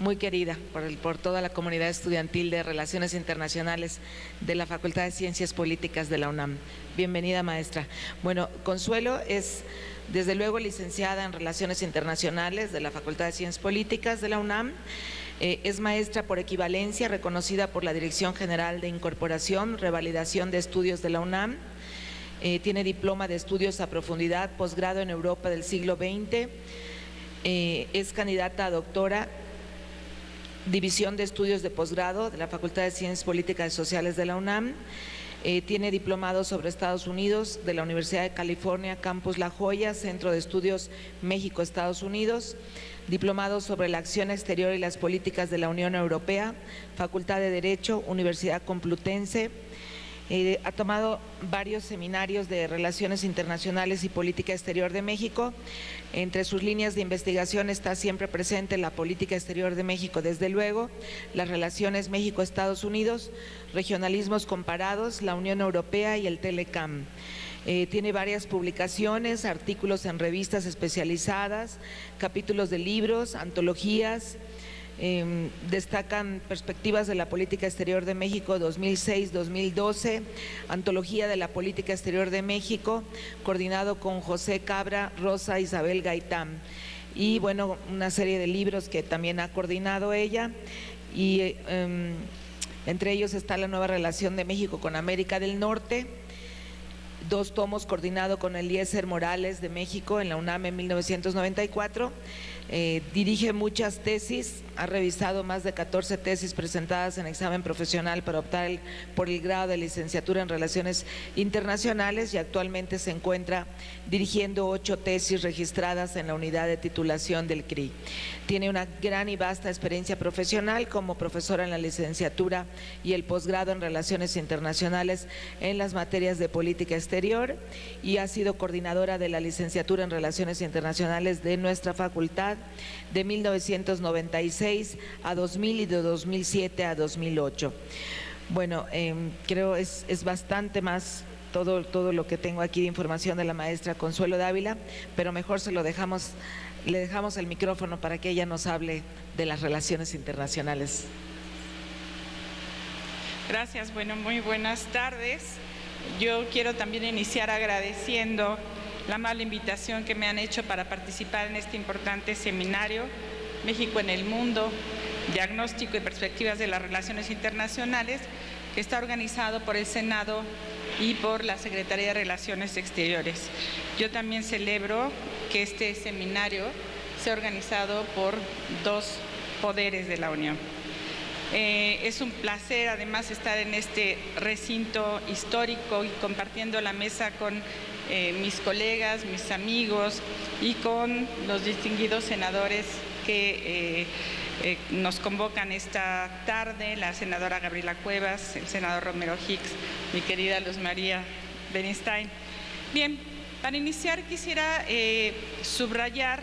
[SPEAKER 4] Muy querida por toda la comunidad estudiantil de Relaciones Internacionales de la Facultad de Ciencias Políticas de la UNAM. Bienvenida, maestra. Bueno, Consuelo es desde luego licenciada en Relaciones Internacionales de la Facultad de Ciencias Políticas de la UNAM. Es maestra por equivalencia reconocida por la Dirección General de Incorporación, Revalidación de Estudios de la UNAM. Tiene diploma de estudios a profundidad, posgrado en Europa del siglo XX. Es candidata a doctora, División de Estudios de Posgrado de la Facultad de Ciencias Políticas y Sociales de la UNAM. Tiene diplomado sobre Estados Unidos de la Universidad de California, Campus La Joya, Centro de Estudios México-Estados Unidos. Diplomado sobre la acción exterior y las políticas de la Unión Europea, Facultad de Derecho, Universidad Complutense. Ha tomado varios seminarios de Relaciones Internacionales y Política Exterior de México. Entre sus líneas de investigación está siempre presente la política exterior de México, desde luego, las relaciones México-Estados Unidos, regionalismos comparados, la Unión Europea y el Telecam. Tiene varias publicaciones, artículos en revistas especializadas, capítulos de libros, antologías. Destacan Perspectivas de la Política Exterior de México 2006-2012, Antología de la Política Exterior de México, coordinado con José Cabra, Rosa Isabel Gaitán, y bueno, una serie de libros que también ha coordinado ella, y entre ellos está La Nueva Relación de México con América del Norte, 2 tomos coordinado con Eliezer Morales de México en la UNAM en 1994. Dirige muchas tesis, ha revisado más de 14 tesis presentadas en examen profesional para optar por el grado de licenciatura en Relaciones Internacionales y actualmente se encuentra dirigiendo 8 tesis registradas en la unidad de titulación del CRI. Tiene una gran y vasta experiencia profesional como profesora en la licenciatura y el posgrado en Relaciones Internacionales en las materias de política exterior y ha sido coordinadora de la licenciatura en Relaciones Internacionales de nuestra facultad de 1996 a 2000 y de 2007 a 2008. Bueno, creo es bastante más todo lo que tengo aquí de información de la maestra Consuelo Dávila, pero mejor le dejamos el micrófono para que ella nos hable de las relaciones internacionales.
[SPEAKER 10] Gracias, bueno, muy buenas tardes. Yo quiero también iniciar agradeciendo la amable invitación que me han hecho para participar en este importante seminario, México en el Mundo, Diagnóstico y Perspectivas de las Relaciones Internacionales, que está organizado por el Senado y por la Secretaría de Relaciones Exteriores. Yo también celebro que este seminario sea organizado por dos poderes de la Unión. Es un placer además estar en este recinto histórico y compartiendo la mesa con mis colegas, mis amigos y con los distinguidos senadores que nos convocan esta tarde, la senadora Gabriela Cuevas, el senador Romero Hicks, mi querida Luz María Beristain. Bien, para iniciar quisiera subrayar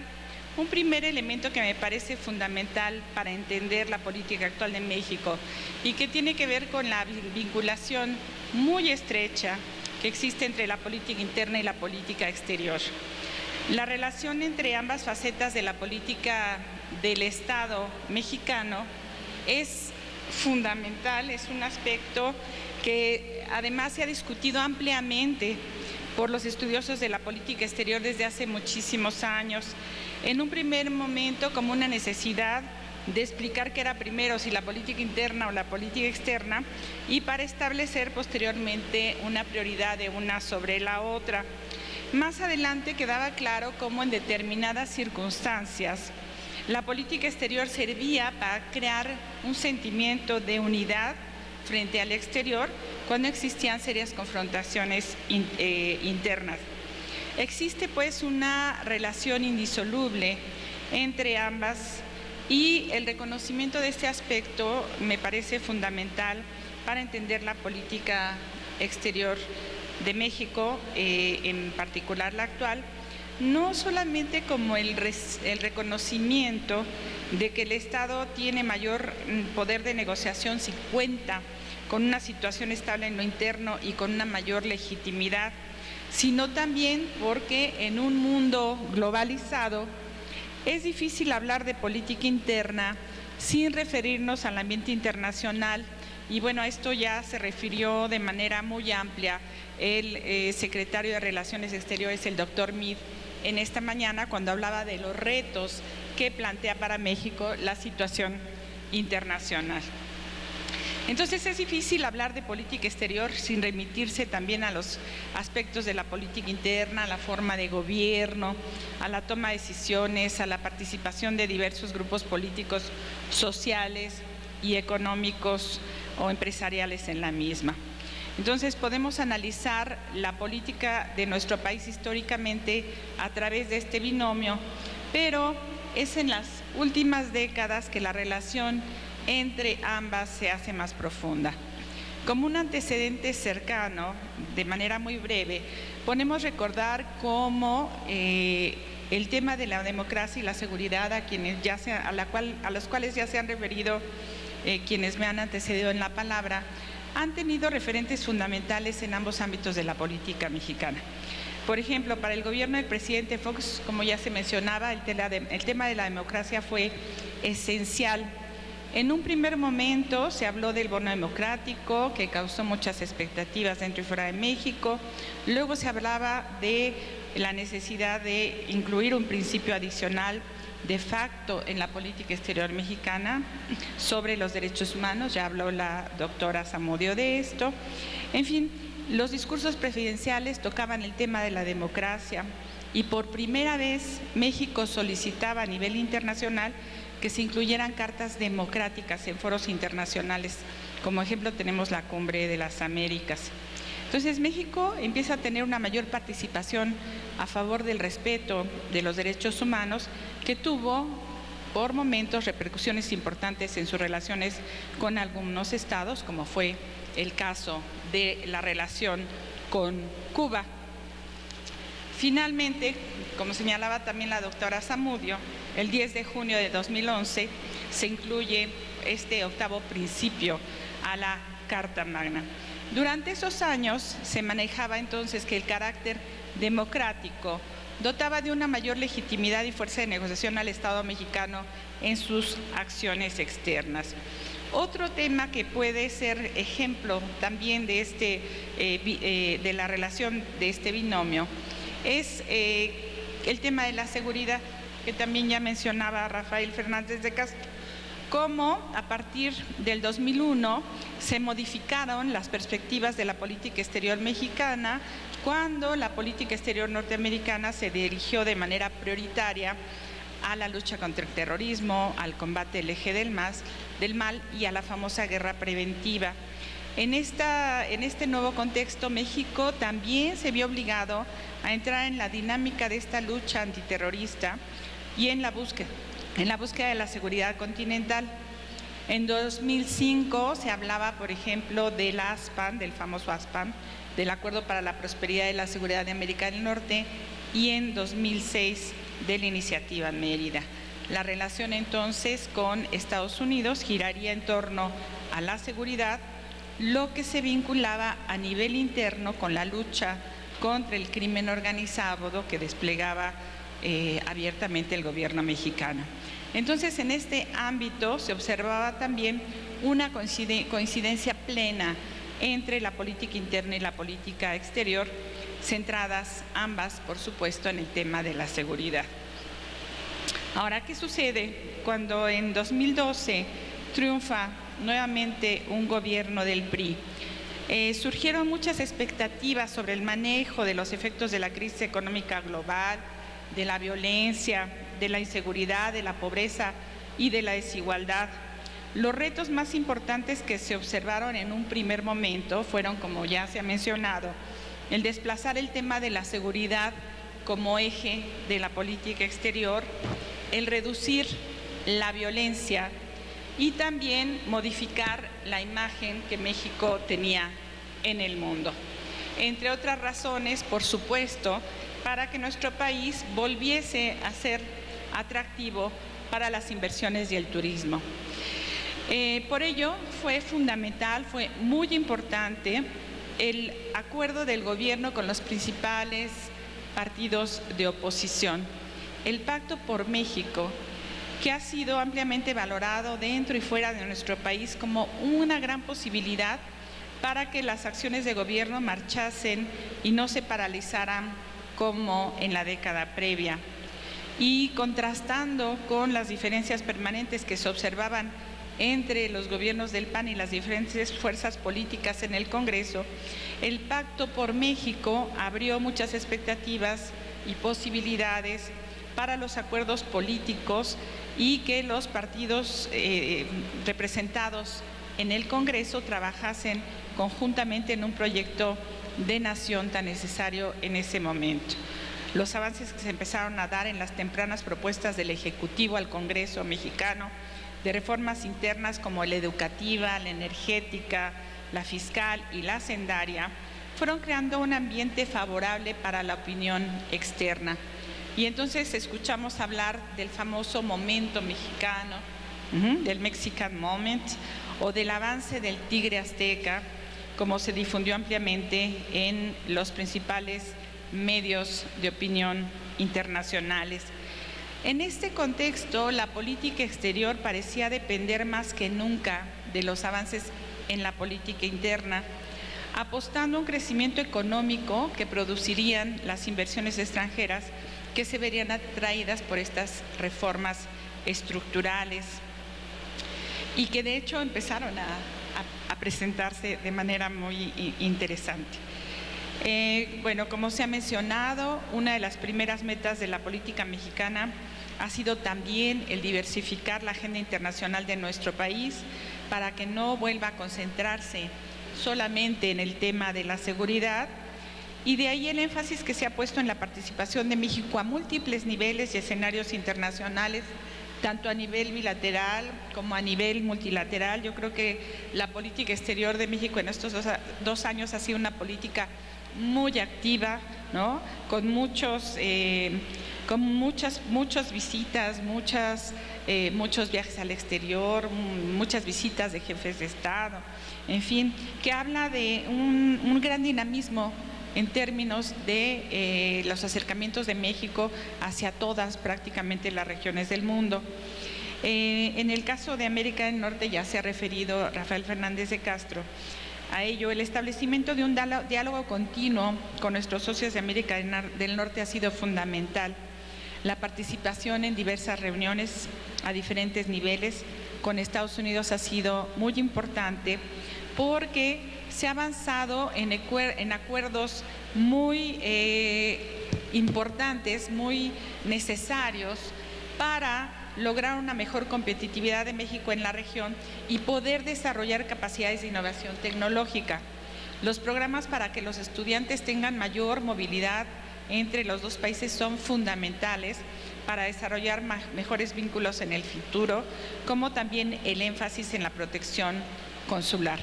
[SPEAKER 10] un primer elemento que me parece fundamental para entender la política actual de México y que tiene que ver con la vinculación muy estrecha que existe entre la política interna y la política exterior. La relación entre ambas facetas de la política del Estado mexicano es fundamental, es un aspecto que además se ha discutido ampliamente por los estudiosos de la política exterior desde hace muchísimos años. En un primer momento como una necesidad de explicar qué era primero, si la política interna o la política externa, y para establecer posteriormente una prioridad de una sobre la otra. Más adelante quedaba claro cómo en determinadas circunstancias la política exterior servía para crear un sentimiento de unidad frente al exterior cuando existían serias confrontaciones internas. Existe pues una relación indisoluble entre ambas y el reconocimiento de este aspecto me parece fundamental para entender la política exterior de México, en particular la actual, no solamente como el reconocimiento de que el Estado tiene mayor poder de negociación si cuenta con una situación estable en lo interno y con una mayor legitimidad, sino también porque en un mundo globalizado es difícil hablar de política interna sin referirnos al ambiente internacional. Y bueno, a esto ya se refirió de manera muy amplia el secretario de Relaciones Exteriores, el doctor Meade, en esta mañana cuando hablaba de los retos que plantea para México la situación internacional. Entonces es difícil hablar de política exterior sin remitirse también a los aspectos de la política interna, a la forma de gobierno, a la toma de decisiones, a la participación de diversos grupos políticos, sociales y económicos o empresariales en la misma. Entonces podemos analizar la política de nuestro país históricamente a través de este binomio, pero es en las últimas décadas que la relación entre ambas se hace más profunda. Como un antecedente cercano, de manera muy breve, podemos recordar cómo el tema de la democracia y la seguridad a los cuales ya se han referido quienes me han antecedido en la palabra, han tenido referentes fundamentales en ambos ámbitos de la política mexicana. Por ejemplo, para el gobierno del presidente Fox, como ya se mencionaba, el tema de la democracia fue esencial. En un primer momento se habló del bono democrático, que causó muchas expectativas dentro y fuera de México. Luego se hablaba de la necesidad de incluir un principio adicional de facto en la política exterior mexicana sobre los derechos humanos. Ya habló la doctora Zamudio de esto. En fin, los discursos presidenciales tocaban el tema de la democracia y por primera vez México solicitaba a nivel internacional que se incluyeran cartas democráticas en foros internacionales. Como ejemplo tenemos la Cumbre de las Américas. Entonces México empieza a tener una mayor participación a favor del respeto de los derechos humanos, que tuvo por momentos repercusiones importantes en sus relaciones con algunos estados, como fue el caso de la relación con Cuba. Finalmente, como señalaba también la doctora Zamudio, el 10 de junio de 2011 se incluye este octavo principio a la Carta Magna. Durante esos años se manejaba entonces que el carácter democrático dotaba de una mayor legitimidad y fuerza de negociación al Estado mexicano en sus acciones externas. Otro tema que puede ser ejemplo también de la relación de este binomio es el tema de la seguridad, que también ya mencionaba Rafael Fernández de Castro, cómo a partir del 2001 se modificaron las perspectivas de la política exterior mexicana cuando la política exterior norteamericana se dirigió de manera prioritaria a la lucha contra el terrorismo, al combate del eje del mal y a la famosa guerra preventiva. En este nuevo contexto, México también se vio obligado a entrar en la dinámica de esta lucha antiterrorista y en la búsqueda de la seguridad continental. En 2005 se hablaba, por ejemplo, del ASPAN, del famoso ASPAN, del Acuerdo para la Prosperidad y la Seguridad de América del Norte, y en 2006 de la Iniciativa Mérida. La relación entonces con Estados Unidos giraría en torno a la seguridad, lo que se vinculaba a nivel interno con la lucha contra el crimen organizado que desplegaba abiertamente el gobierno mexicano. Entonces, en este ámbito se observaba también una coincidencia plena entre la política interna y la política exterior, centradas ambas, por supuesto, en el tema de la seguridad. Ahora, ¿qué sucede cuando en 2012 triunfa nuevamente un gobierno del PRI? Surgieron muchas expectativas sobre el manejo de los efectos de la crisis económica global, de la violencia, de la inseguridad, de la pobreza y de la desigualdad. Los retos más importantes que se observaron en un primer momento fueron, como ya se ha mencionado, el desplazar el tema de la seguridad como eje de la política exterior, el reducir la violencia y también modificar la imagen que México tenía en el mundo. Entre otras razones, por supuesto, para que nuestro país volviese a ser atractivo para las inversiones y el turismo. Por ello fue fundamental, fue muy importante el acuerdo del gobierno con los principales partidos de oposición, el Pacto por México, que ha sido ampliamente valorado dentro y fuera de nuestro país como una gran posibilidad para que las acciones de gobierno marchasen y no se paralizaran como en la década previa. Y contrastando con las diferencias permanentes que se observaban entre los gobiernos del PAN y las diferentes fuerzas políticas en el Congreso, el Pacto por México abrió muchas expectativas y posibilidades para los acuerdos políticos y que los partidos representados en el Congreso trabajasen conjuntamente en un proyecto de nación tan necesario en ese momento. Los avances que se empezaron a dar en las tempranas propuestas del Ejecutivo al Congreso mexicano de reformas internas como la educativa, la energética, la fiscal y la hacendaria, fueron creando un ambiente favorable para la opinión externa. Y entonces escuchamos hablar del famoso momento mexicano, del Mexican Moment, o del avance del tigre azteca, como se difundió ampliamente en los principales medios de opinión internacionales. En este contexto, la política exterior parecía depender más que nunca de los avances en la política interna, apostando a un crecimiento económico que producirían las inversiones extranjeras que se verían atraídas por estas reformas estructurales y que de hecho empezaron a presentarse de manera muy interesante. Bueno, como se ha mencionado, una de las primeras metas de la política mexicana ha sido también el diversificar la agenda internacional de nuestro país para que no vuelva a concentrarse solamente en el tema de la seguridad, y de ahí el énfasis que se ha puesto en la participación de México a múltiples niveles y escenarios internacionales, tanto a nivel bilateral como a nivel multilateral. Yo creo que la política exterior de México en estos dos años ha sido una política muy activa, ¿no? Con muchas visitas, muchos viajes al exterior, muchas visitas de jefes de Estado, en fin, que habla de un gran dinamismo en términos de los acercamientos de México hacia todas prácticamente las regiones del mundo. En el caso de América del Norte, ya se ha referido Rafael Fernández de Castro, a ello, el establecimiento de un diálogo continuo con nuestros socios de América del Norte ha sido fundamental. La participación en diversas reuniones a diferentes niveles con Estados Unidos ha sido muy importante porque se ha avanzado en acuerdos muy importantes, muy necesarios para lograr una mejor competitividad de México en la región y poder desarrollar capacidades de innovación tecnológica. Los programas para que los estudiantes tengan mayor movilidad entre los dos países son fundamentales para desarrollar mejores vínculos en el futuro, como también el énfasis en la protección consular.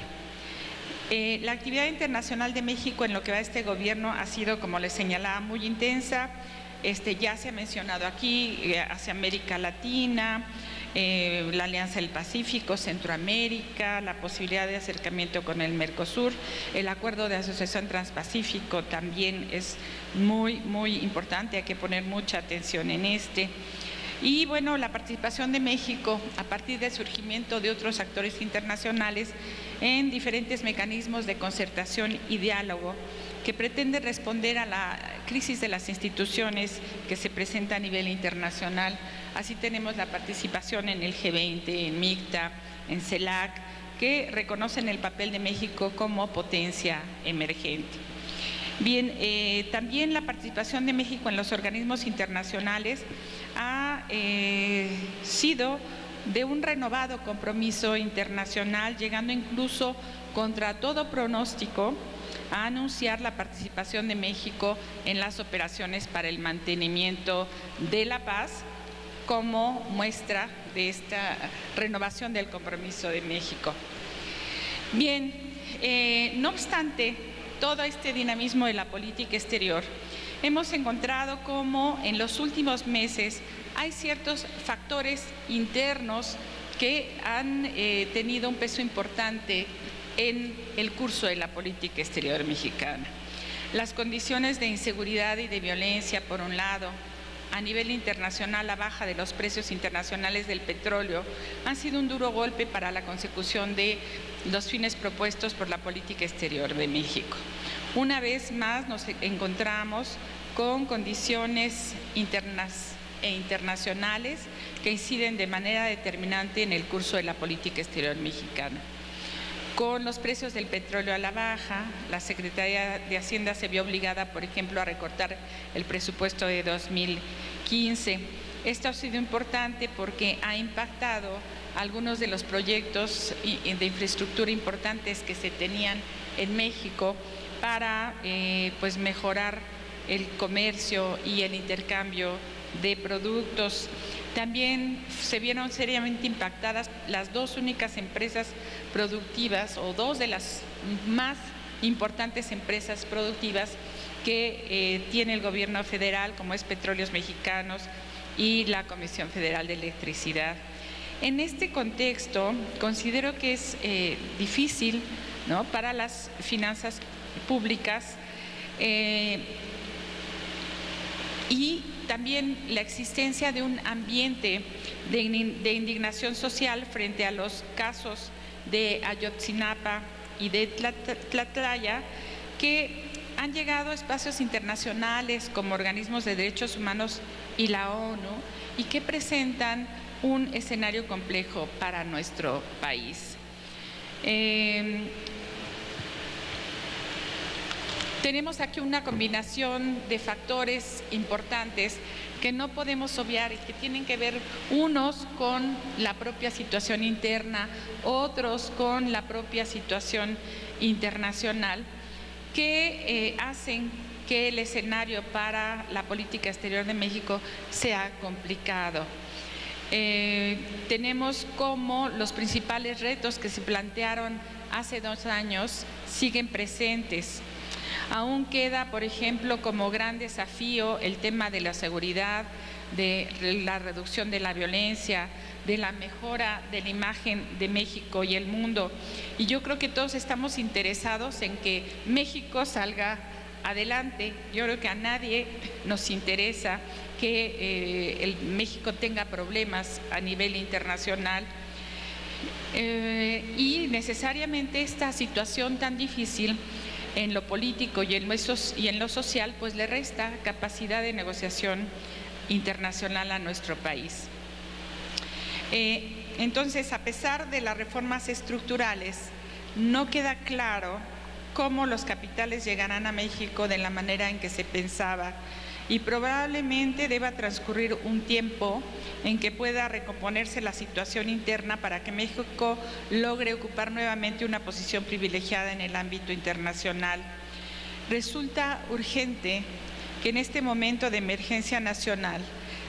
[SPEAKER 10] La actividad internacional de México en lo que va este gobierno ha sido, como les señalaba, muy intensa. Ya se ha mencionado aquí, hacia América Latina, la Alianza del Pacífico, Centroamérica, la posibilidad de acercamiento con el Mercosur, el acuerdo de asociación transpacífico también es muy, muy importante, hay que poner mucha atención en este. Y bueno, la participación de México a partir del surgimiento de otros actores internacionales en diferentes mecanismos de concertación y diálogo que pretende responder a la crisis de las instituciones que se presenta a nivel internacional. Así tenemos la participación en el G20, en MICTA, en CELAC, que reconocen el papel de México como potencia emergente. Bien, también la participación de México en los organismos internacionales ha sido de un renovado compromiso internacional, llegando incluso contra todo pronóstico a anunciar la participación de México en las operaciones para el mantenimiento de la paz como muestra de esta renovación del compromiso de México. Bien, no obstante todo este dinamismo de la política exterior, hemos encontrado cómo en los últimos meses hay ciertos factores internos que han tenido un peso importante en el curso de la política exterior mexicana. Las condiciones de inseguridad y de violencia, por un lado, a nivel internacional, la baja de los precios internacionales del petróleo han sido un duro golpe para la consecución de los fines propuestos por la política exterior de México. Una vez más nos encontramos con condiciones internas e internacionales que inciden de manera determinante en el curso de la política exterior mexicana. Con los precios del petróleo a la baja, la Secretaría de Hacienda se vio obligada, por ejemplo, a recortar el presupuesto de 2015. Esto ha sido importante porque ha impactado algunos de los proyectos de infraestructura importantes que se tenían en México para pues mejorar el comercio y el intercambio de productos. También se vieron seriamente impactadas las dos únicas empresas productivas o dos de las más importantes empresas productivas que tiene el gobierno federal, como es Petróleos Mexicanos y la Comisión Federal de Electricidad. En este contexto, considero que es difícil, ¿no?, para las finanzas públicas y también la existencia de un ambiente de indignación social frente a los casos de Ayotzinapa y de Tlatlaya, que han llegado a espacios internacionales como organismos de derechos humanos y la ONU y que presentan un escenario complejo para nuestro país. Tenemos aquí una combinación de factores importantes que no podemos obviar y que tienen que ver unos con la propia situación interna, otros con la propia situación internacional, que hacen que el escenario para la política exterior de México sea complicado. Tenemos como los principales retos que se plantearon hace 2 años siguen presentes. Aún queda, por ejemplo, como gran desafío el tema de la seguridad, de la reducción de la violencia, de la mejora de la imagen de México y el mundo. Y yo creo que todos estamos interesados en que México salga adelante. Yo creo que a nadie nos interesa que México tenga problemas a nivel internacional. Y necesariamente esta situación tan difícil en lo político y en lo social, pues le resta capacidad de negociación internacional a nuestro país. Entonces, a pesar de las reformas estructurales, no queda claro cómo los capitales llegarán a México de la manera en que se pensaba, y probablemente deba transcurrir un tiempo en que pueda recomponerse la situación interna para que México logre ocupar nuevamente una posición privilegiada en el ámbito internacional. Resulta urgente que en este momento de emergencia nacional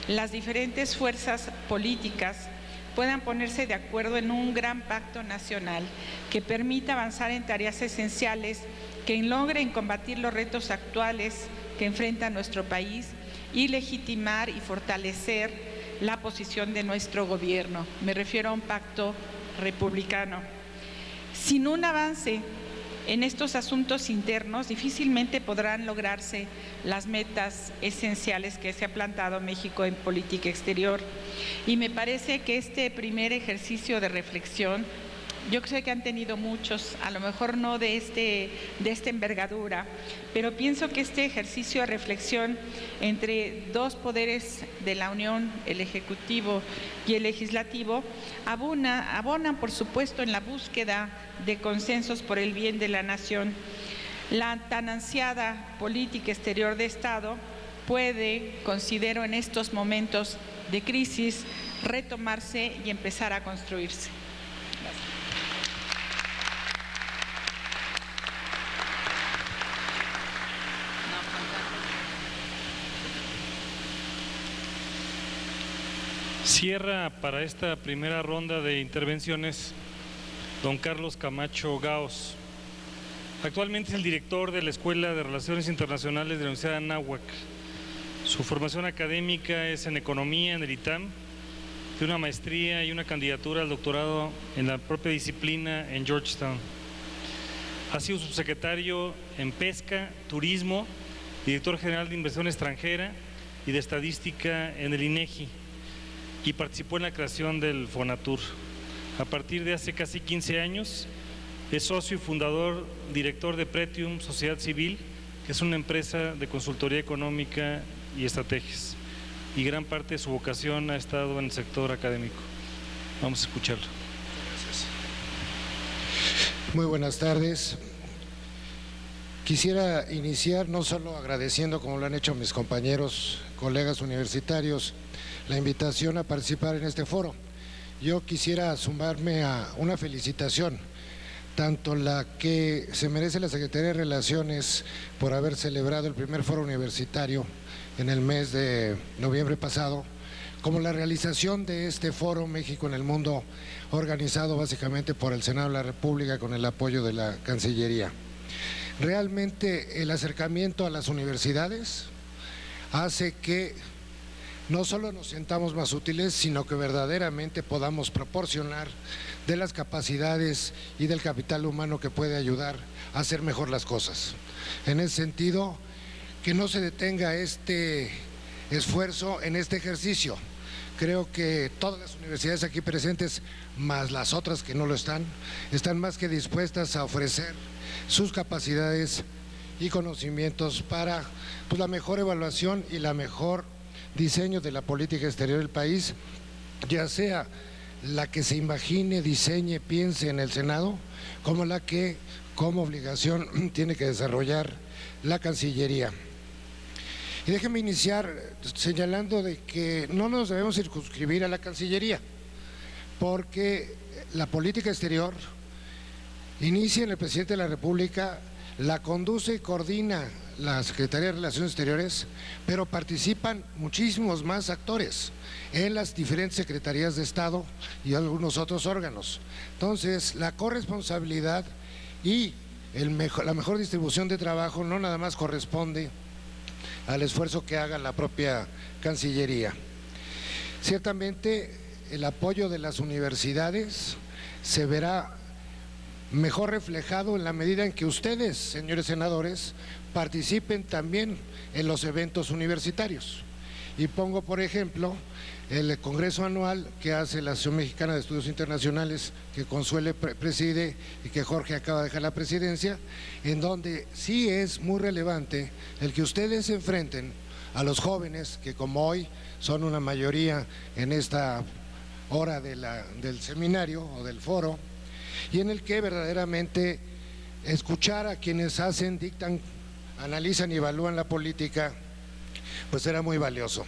[SPEAKER 10] las diferentes fuerzas políticas puedan ponerse de acuerdo en un gran pacto nacional que permita avanzar en tareas esenciales que logren combatir los retos actuales que enfrenta nuestro país y legitimar y fortalecer la posición de nuestro gobierno. Me refiero a un pacto republicano. Sin un avance en estos asuntos internos, difícilmente podrán lograrse las metas esenciales que se ha plantado México en política exterior. Y me parece que este primer ejercicio de reflexión, yo sé que han tenido muchos, a lo mejor no de esta envergadura, pero pienso que este ejercicio de reflexión entre dos poderes de la Unión, el Ejecutivo y el Legislativo, abonan, por supuesto, en la búsqueda de consensos por el bien de la nación. La tan ansiada política exterior de Estado puede, considero, en estos momentos de crisis, retomarse y empezar a construirse.
[SPEAKER 6] Cierra para esta primera ronda de intervenciones don Carlos Camacho Gaos. Actualmente es el director de la Escuela de Relaciones Internacionales de la Universidad de Anáhuac. Su formación académica es en Economía en el ITAM, de una maestría y una candidatura al doctorado en la propia disciplina en Georgetown. Ha sido subsecretario en Pesca, Turismo, director general de Inversión Extranjera y de Estadística en el INEGI, y participó en la creación del Fonatur. A partir de hace casi 15 años es socio y fundador, director de Pretium Sociedad Civil, que es una empresa de consultoría económica y estrategias, y gran parte de su vocación ha estado en el sector académico. Vamos a escucharlo.
[SPEAKER 11] Gracias. Muy buenas tardes. Quisiera iniciar no solo agradeciendo, como lo han hecho mis compañeros, colegas universitarios, la invitación a participar en este foro. Yo quisiera sumarme a una felicitación, tanto la que se merece la Secretaría de Relaciones por haber celebrado el primer foro universitario en el mes de noviembre pasado, como la realización de este foro México en el Mundo, organizado básicamente por el Senado de la República con el apoyo de la Cancillería. Realmente el acercamiento a las universidades hace que no solo nos sintamos más útiles, sino que verdaderamente podamos proporcionar de las capacidades y del capital humano que puede ayudar a hacer mejor las cosas. En ese sentido, que no se detenga este esfuerzo en este ejercicio. Creo que todas las universidades aquí presentes, más las otras que no lo están más que dispuestas a ofrecer sus capacidades y conocimientos para la mejor evaluación y la mejor diseño de la política exterior del país, ya sea la que se imagine, diseñe, piense en el Senado, como la que como obligación tiene que desarrollar la Cancillería. Y déjenme iniciar señalando de que no nos debemos circunscribir a la Cancillería, porque la política exterior inicia en el Presidente de la República, la conduce y coordina la Secretaría de Relaciones Exteriores, pero participan muchísimos más actores en las diferentes secretarías de Estado y algunos otros órganos. Entonces, la corresponsabilidad y la mejor distribución de trabajo no nada más corresponde al esfuerzo que haga la propia Cancillería. Ciertamente, el apoyo de las universidades se verá mejor reflejado en la medida en que ustedes, señores senadores, participen también en los eventos universitarios Y pongo, por ejemplo, el Congreso Anual que hace la Asociación Mexicana de Estudios Internacionales, que Consuelo preside y que Jorge acaba de dejar la presidencia, en donde sí es muy relevante el que ustedes se enfrenten a los jóvenes, que como hoy son una mayoría en esta hora del seminario o del foro, y en el que verdaderamente escuchar a quienes hacen, dictan, analizan y evalúan la política, pues era muy valioso.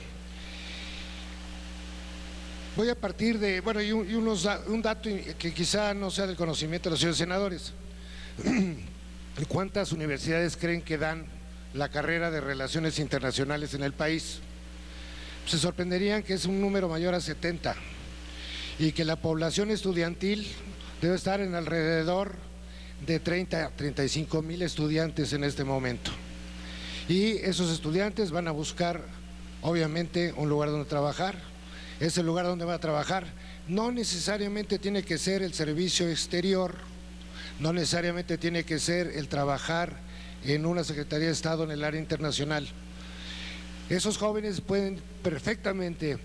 [SPEAKER 11] Voy a partir de, bueno, un dato que quizá no sea del conocimiento de los señores senadores. ¿Cuántas universidades creen que dan la carrera de Relaciones Internacionales en el país? Se sorprenderían que es un número mayor a 70 y que la población estudiantil debe estar en alrededor de 30 a 35 mil estudiantes en este momento. Y esos estudiantes van a buscar, obviamente, un lugar donde trabajar. Ese lugar donde va a trabajar no necesariamente tiene que ser el servicio exterior, no necesariamente tiene que ser el trabajar en una Secretaría de Estado en el área internacional. Esos jóvenes pueden perfectamente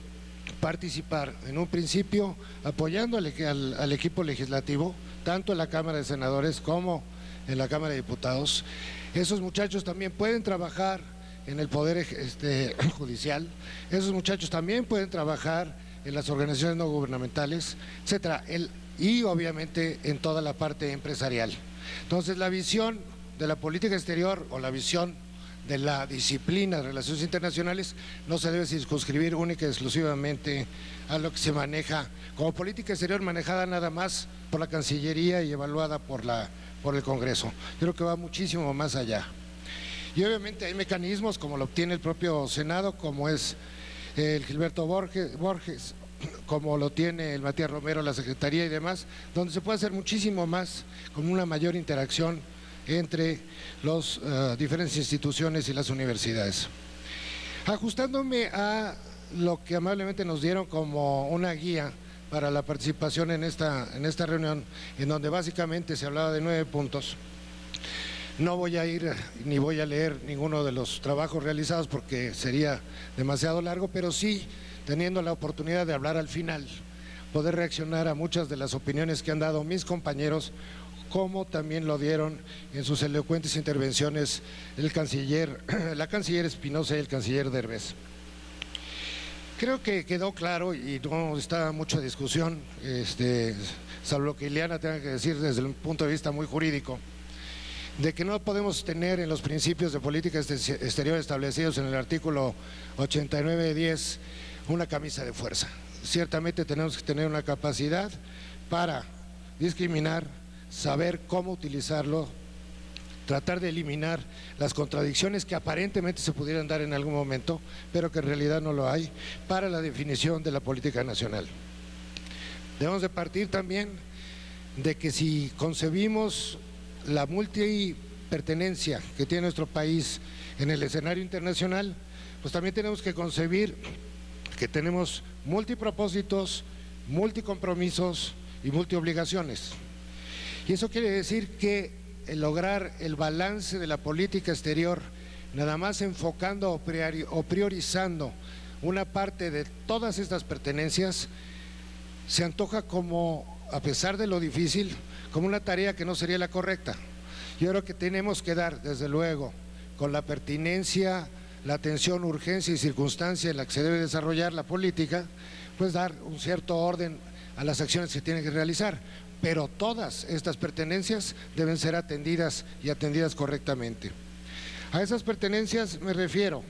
[SPEAKER 11] participar en un principio apoyando al equipo legislativo, tanto en la Cámara de Senadores como en la Cámara de Diputados. Esos muchachos también pueden trabajar en el Poder Judicial, esos muchachos también pueden trabajar en las organizaciones no gubernamentales, etcétera, y obviamente en toda la parte empresarial. Entonces, la visión de la política exterior o la visión de la disciplina de relaciones internacionales no se debe circunscribir única y exclusivamente a lo que se maneja como política exterior, manejada nada más por la Cancillería y evaluada por el Congreso. Yo creo que va muchísimo más allá. Y obviamente hay mecanismos como lo obtiene el propio Senado, como es el Gilberto Borges, como lo tiene el Matías Romero, la Secretaría y demás, donde se puede hacer muchísimo más con una mayor interacción entre las diferentes instituciones y las universidades. Ajustándome a lo que amablemente nos dieron como una guía para la participación en esta reunión, en donde básicamente se hablaba de 9 puntos. No voy a ir ni voy a leer ninguno de los trabajos realizados porque sería demasiado largo, pero sí, teniendo la oportunidad de hablar al final, poder reaccionar a muchas de las opiniones que han dado mis compañeros, como también lo dieron en sus elocuentes intervenciones la canciller Espinosa y el canciller Derbez. Creo que quedó claro y no está mucha discusión, salvo lo que Ileana tenga que decir desde un punto de vista muy jurídico, de que no podemos tener en los principios de política exterior establecidos en el artículo 89.10 una camisa de fuerza. Ciertamente tenemos que tener una capacidad para discriminar, saber cómo utilizarlo, tratar de eliminar las contradicciones que aparentemente se pudieran dar en algún momento, pero que en realidad no lo hay, para la definición de la política nacional. Debemos de partir también de que si concebimos la multipertenencia que tiene nuestro país en el escenario internacional, pues también tenemos que concebir que tenemos multipropósitos, multicompromisos y multiobligaciones. Y eso quiere decir que el lograr el balance de la política exterior, nada más enfocando o priorizando una parte de todas estas pertenencias, se antoja como, a pesar de lo difícil, como una tarea que no sería la correcta. Yo creo que tenemos que dar, desde luego, con la pertinencia, la atención, urgencia y circunstancia en la que se debe desarrollar la política, pues dar un cierto orden a las acciones que se tienen que realizar, pero todas estas pertenencias deben ser atendidas y atendidas correctamente. A esas pertenencias me refiero: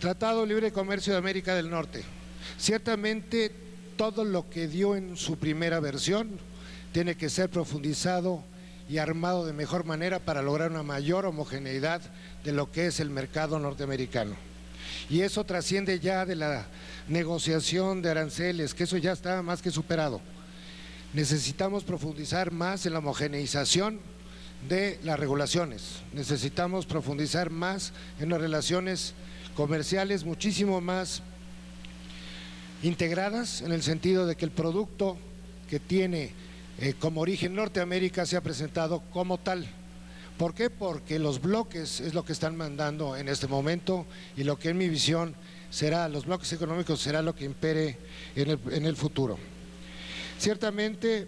[SPEAKER 11] Tratado de Libre Comercio de América del Norte. Ciertamente todo lo que dio en su primera versión tiene que ser profundizado y armado de mejor manera para lograr una mayor homogeneidad de lo que es el mercado norteamericano. Y eso trasciende ya de la negociación de aranceles, que eso ya está más que superado. Necesitamos profundizar más en la homogeneización de las regulaciones, necesitamos profundizar más en las relaciones comerciales muchísimo más integradas, en el sentido de que el producto que tiene como origen Norteamérica se ha presentado como tal. ¿Por qué? Porque los bloques es lo que están mandando en este momento y lo que en mi visión los bloques económicos será lo que impere en el futuro. Ciertamente,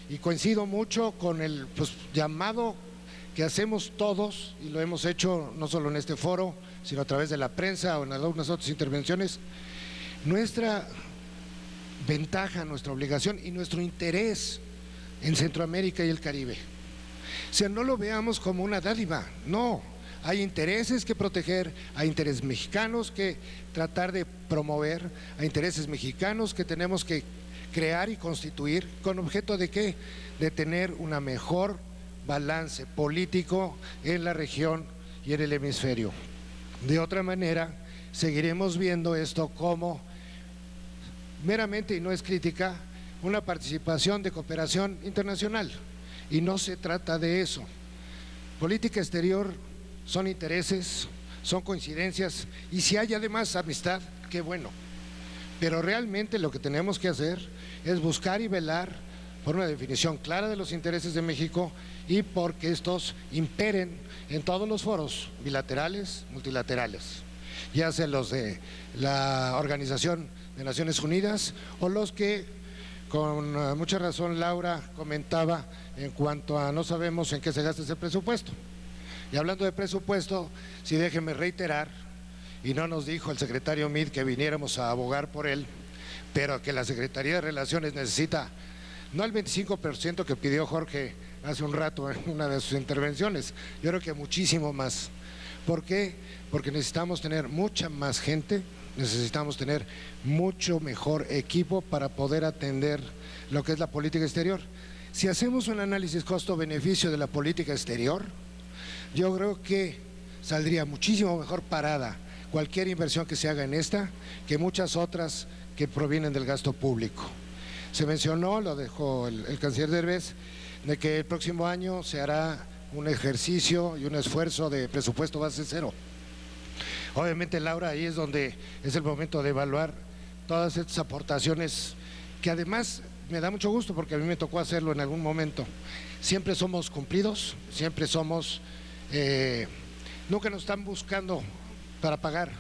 [SPEAKER 11] y coincido mucho con el llamado que hacemos todos, y lo hemos hecho no solo en este foro, sino a través de la prensa o en algunas otras intervenciones, nuestra ventaja, nuestra obligación y nuestro interés en Centroamérica y el Caribe. O sea, no lo veamos como una dádiva, no. Hay intereses que proteger, hay intereses mexicanos que tratar de promover, hay intereses mexicanos que tenemos que crear y constituir con objeto de ¿qué? De tener una mejor balance político en la región y en el hemisferio. De otra manera, seguiremos viendo esto como meramente, y no es crítica, una participación de cooperación internacional, y no se trata de eso. Política exterior son intereses, son coincidencias, y si hay además amistad, qué bueno. Pero realmente lo que tenemos que hacer es buscar y velar por una definición clara de los intereses de México y porque estos imperen en todos los foros bilaterales, multilaterales, ya sea los de la Organización de Naciones Unidas o los que, con mucha razón Laura comentaba en cuanto a no sabemos en qué se gasta ese presupuesto. Y hablando de presupuesto, sí déjenme reiterar, y no nos dijo el secretario Meade que viniéramos a abogar por él, pero que la Secretaría de Relaciones necesita no el 25% que pidió Jorge hace un rato en una de sus intervenciones, yo creo que muchísimo más. ¿Por qué? Porque necesitamos tener mucha más gente, necesitamos tener mucho mejor equipo para poder atender lo que es la política exterior. Si hacemos un análisis costo-beneficio de la política exterior, yo creo que saldría muchísimo mejor parada cualquier inversión que se haga en esta que muchas otras que provienen del gasto público. Se mencionó, lo dejó el canciller Derbez, de que el próximo año se hará un ejercicio y un esfuerzo de presupuesto base cero. Obviamente, Laura, ahí es donde es el momento de evaluar todas estas aportaciones que además me da mucho gusto porque a mí me tocó hacerlo en algún momento. Siempre somos cumplidos, siempre somos, nunca nos están buscando para pagar,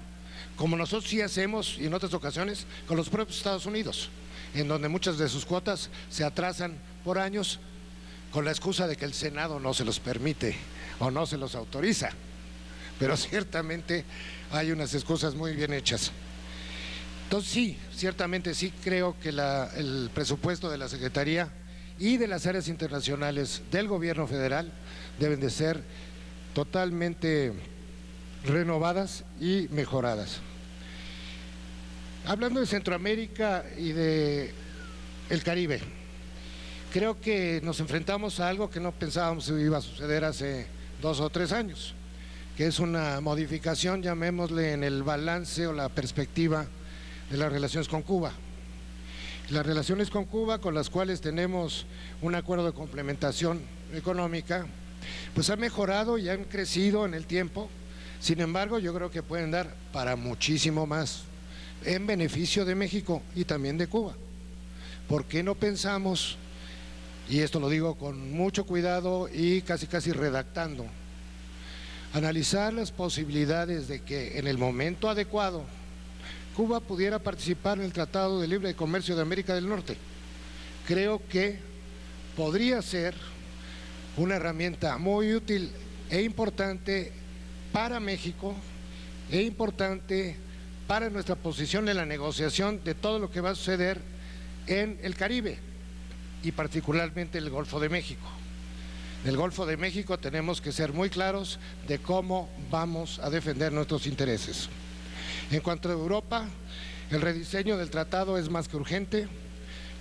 [SPEAKER 11] como nosotros sí hacemos y en otras ocasiones con los propios Estados Unidos, en donde muchas de sus cuotas se atrasan por años con la excusa de que el Senado no se los permite o no se los autoriza, pero ciertamente hay unas excusas muy bien hechas. Entonces sí, ciertamente sí creo que el presupuesto de la Secretaría y de las áreas internacionales del gobierno federal deben de ser totalmente renovadas y mejoradas. Hablando de Centroamérica y de el Caribe, creo que nos enfrentamos a algo que no pensábamos que iba a suceder hace 2 o 3 años, que es una modificación, llamémosle, en el balance o la perspectiva de las relaciones con Cuba. Las relaciones con Cuba, con las cuales tenemos un acuerdo de complementación económica, pues han mejorado y han crecido en el tiempo. Sin embargo, yo creo que pueden dar para muchísimo más en beneficio de México y también de Cuba. ¿Por qué no pensamos, y esto lo digo con mucho cuidado y casi redactando, analizar las posibilidades de que en el momento adecuado Cuba pudiera participar en el Tratado de Libre Comercio de América del Norte? Creo que podría ser una herramienta muy útil e importante para México e importante para nuestra posición en la negociación de todo lo que va a suceder en el Caribe y particularmente en el Golfo de México. En el Golfo de México tenemos que ser muy claros de cómo vamos a defender nuestros intereses. En cuanto a Europa, el rediseño del tratado es más que urgente.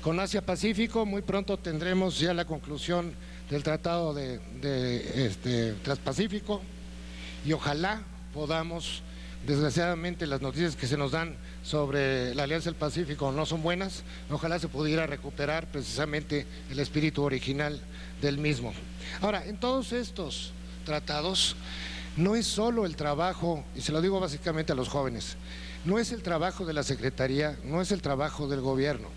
[SPEAKER 11] Con Asia-Pacífico muy pronto tendremos ya la conclusión del Tratado de Transpacífico y ojalá podamos, desgraciadamente las noticias que se nos dan sobre la Alianza del Pacífico no son buenas, ojalá se pudiera recuperar precisamente el espíritu original del mismo. Ahora, en todos estos tratados no es solo el trabajo, y se lo digo básicamente a los jóvenes, no es el trabajo de la Secretaría, no es el trabajo del gobierno,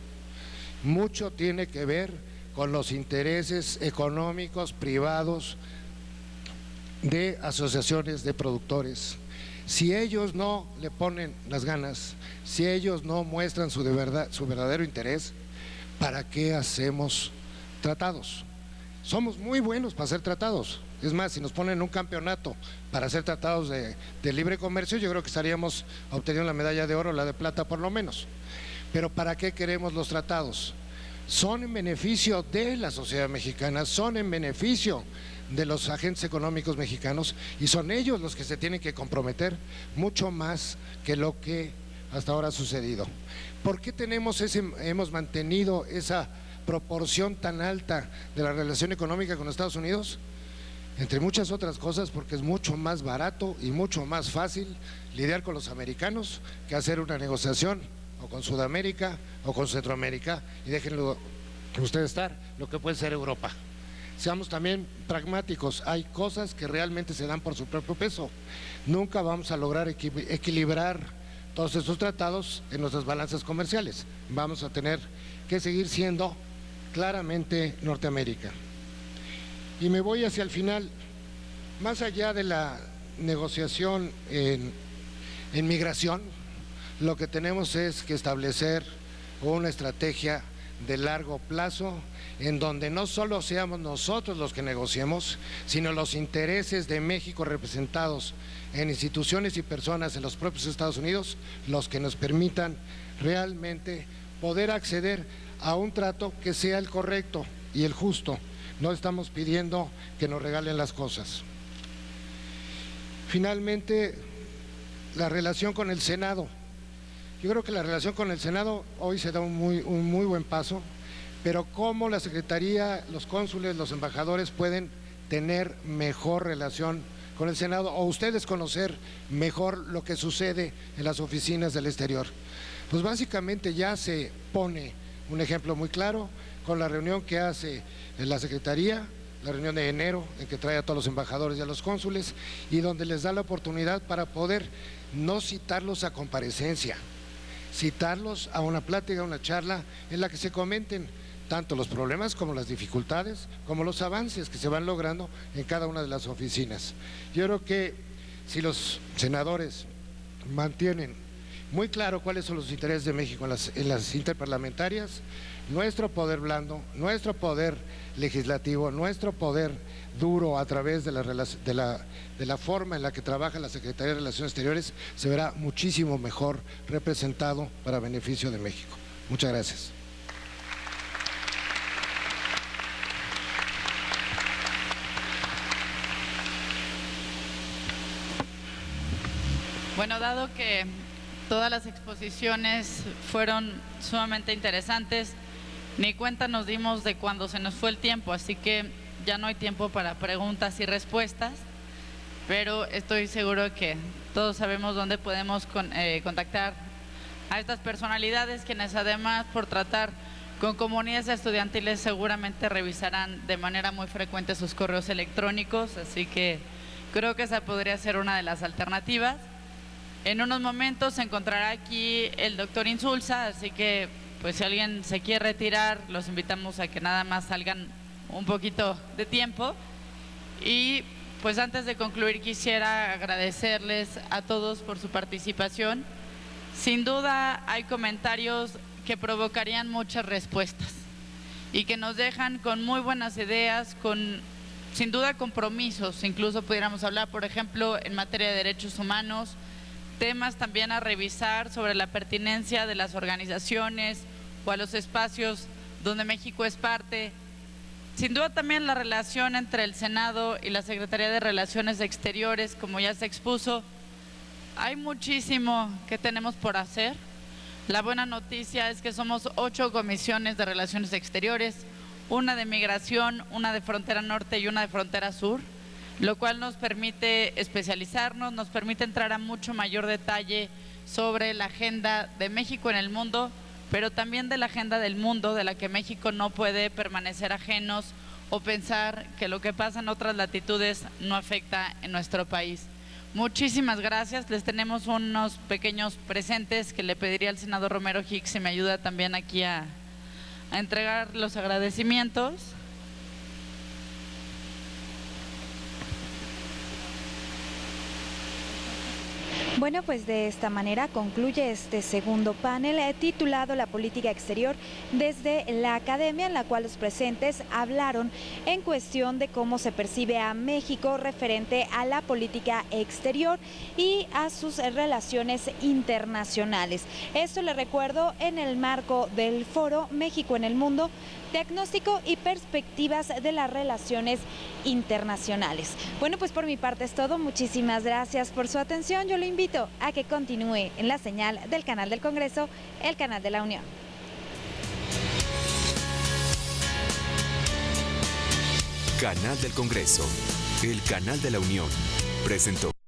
[SPEAKER 11] mucho tiene que ver con los intereses económicos privados de asociaciones de productores. Si ellos no le ponen las ganas, si ellos no muestran su verdadero interés, ¿para qué hacemos tratados? Somos muy buenos para hacer tratados. Es más, si nos ponen un campeonato para hacer tratados de libre comercio, yo creo que estaríamos obteniendo la medalla de oro, la de plata por lo menos. Pero ¿para qué queremos los tratados? Son en beneficio de la sociedad mexicana, son en beneficio de los agentes económicos mexicanos y son ellos los que se tienen que comprometer mucho más que lo que hasta ahora ha sucedido. ¿Por qué hemos mantenido esa proporción tan alta de la relación económica con Estados Unidos? Entre muchas otras cosas, porque es mucho más barato y mucho más fácil lidiar con los americanos que hacer una negociación o con Sudamérica o con Centroamérica, y déjenlo ustedes estar, lo que puede ser Europa. Seamos también pragmáticos, hay cosas que realmente se dan por su propio peso. Nunca vamos a lograr equilibrar todos estos tratados en nuestras balanzas comerciales. Vamos a tener que seguir siendo claramente Norteamérica. Y me voy hacia el final, más allá de la negociación en migración, lo que tenemos es que establecer una estrategia de largo plazo en donde no solo seamos nosotros los que negociemos, sino los intereses de México representados en instituciones y personas en los propios Estados Unidos, los que nos permitan realmente poder acceder a un trato que sea el correcto y el justo. No estamos pidiendo que nos regalen las cosas. Finalmente, la relación con el Senado. Yo creo que la relación con el Senado hoy se da un muy buen paso, pero cómo la Secretaría, los cónsules, los embajadores pueden tener mejor relación con el Senado o ustedes conocer mejor lo que sucede en las oficinas del exterior. Pues básicamente ya se pone un ejemplo muy claro con la reunión que hace la Secretaría, la reunión de enero en que trae a todos los embajadores y a los cónsules y donde les da la oportunidad para poder no citarlos a comparecencia, citarlos a una plática, a una charla en la que se comenten tanto los problemas como las dificultades, como los avances que se van logrando en cada una de las oficinas. Yo creo que si los senadores mantienen muy claro cuáles son los intereses de México en las interparlamentarias, nuestro poder blando, nuestro poder legislativo, nuestro poder duro a través de la forma en la que trabaja la Secretaría de Relaciones Exteriores se verá muchísimo mejor representado para beneficio de México. Muchas gracias.
[SPEAKER 3] Bueno, dado que todas las exposiciones fueron sumamente interesantes, ni cuenta nos dimos de cuando se nos fue el tiempo, así que ya no hay tiempo para preguntas y respuestas, pero estoy seguro que todos sabemos dónde podemos contactar a estas personalidades, quienes además por tratar con comunidades estudiantiles seguramente revisarán de manera muy frecuente sus correos electrónicos, así que creo que esa podría ser una de las alternativas. En unos momentos se encontrará aquí el doctor Insulza, así que pues si alguien se quiere retirar, los invitamos a que nada más salgan un poquito de tiempo. Y pues antes de concluir quisiera agradecerles a todos por su participación. Sin duda hay comentarios que provocarían muchas respuestas y que nos dejan con muy buenas ideas, con sin duda compromisos, incluso pudiéramos hablar, por ejemplo, en materia de derechos humanos, temas también a revisar sobre la pertinencia de las organizaciones o a los espacios donde México es parte. Sin duda también la relación entre el Senado y la Secretaría de Relaciones Exteriores, como ya se expuso. Hay muchísimo que tenemos por hacer. La buena noticia es que somos 8 comisiones de Relaciones Exteriores, una de Migración, una de Frontera Norte y una de Frontera Sur, lo cual nos permite especializarnos, nos permite entrar a mucho mayor detalle sobre la agenda de México en el mundo, pero también de la agenda del mundo, de la que México no puede permanecer ajenos o pensar que lo que pasa en otras latitudes no afecta en nuestro país. Muchísimas gracias, les tenemos unos pequeños presentes que le pediría al senador Romero Hicks si me ayuda también aquí a entregar los agradecimientos.
[SPEAKER 1] Bueno, pues de esta manera concluye este segundo panel titulado La política exterior desde la academia, en la cual los presentes hablaron en cuestión de cómo se percibe a México referente a la política exterior y a sus relaciones internacionales. Esto le recuerdo en el marco del foro México en el Mundo, diagnóstico y perspectivas de las relaciones internacionales. Bueno, pues por mi parte es todo. Muchísimas gracias por su atención. Yo lo invito a que continúe en la señal del canal del Congreso, el canal de la Unión.
[SPEAKER 12] Canal del Congreso, el canal de la Unión, presentó.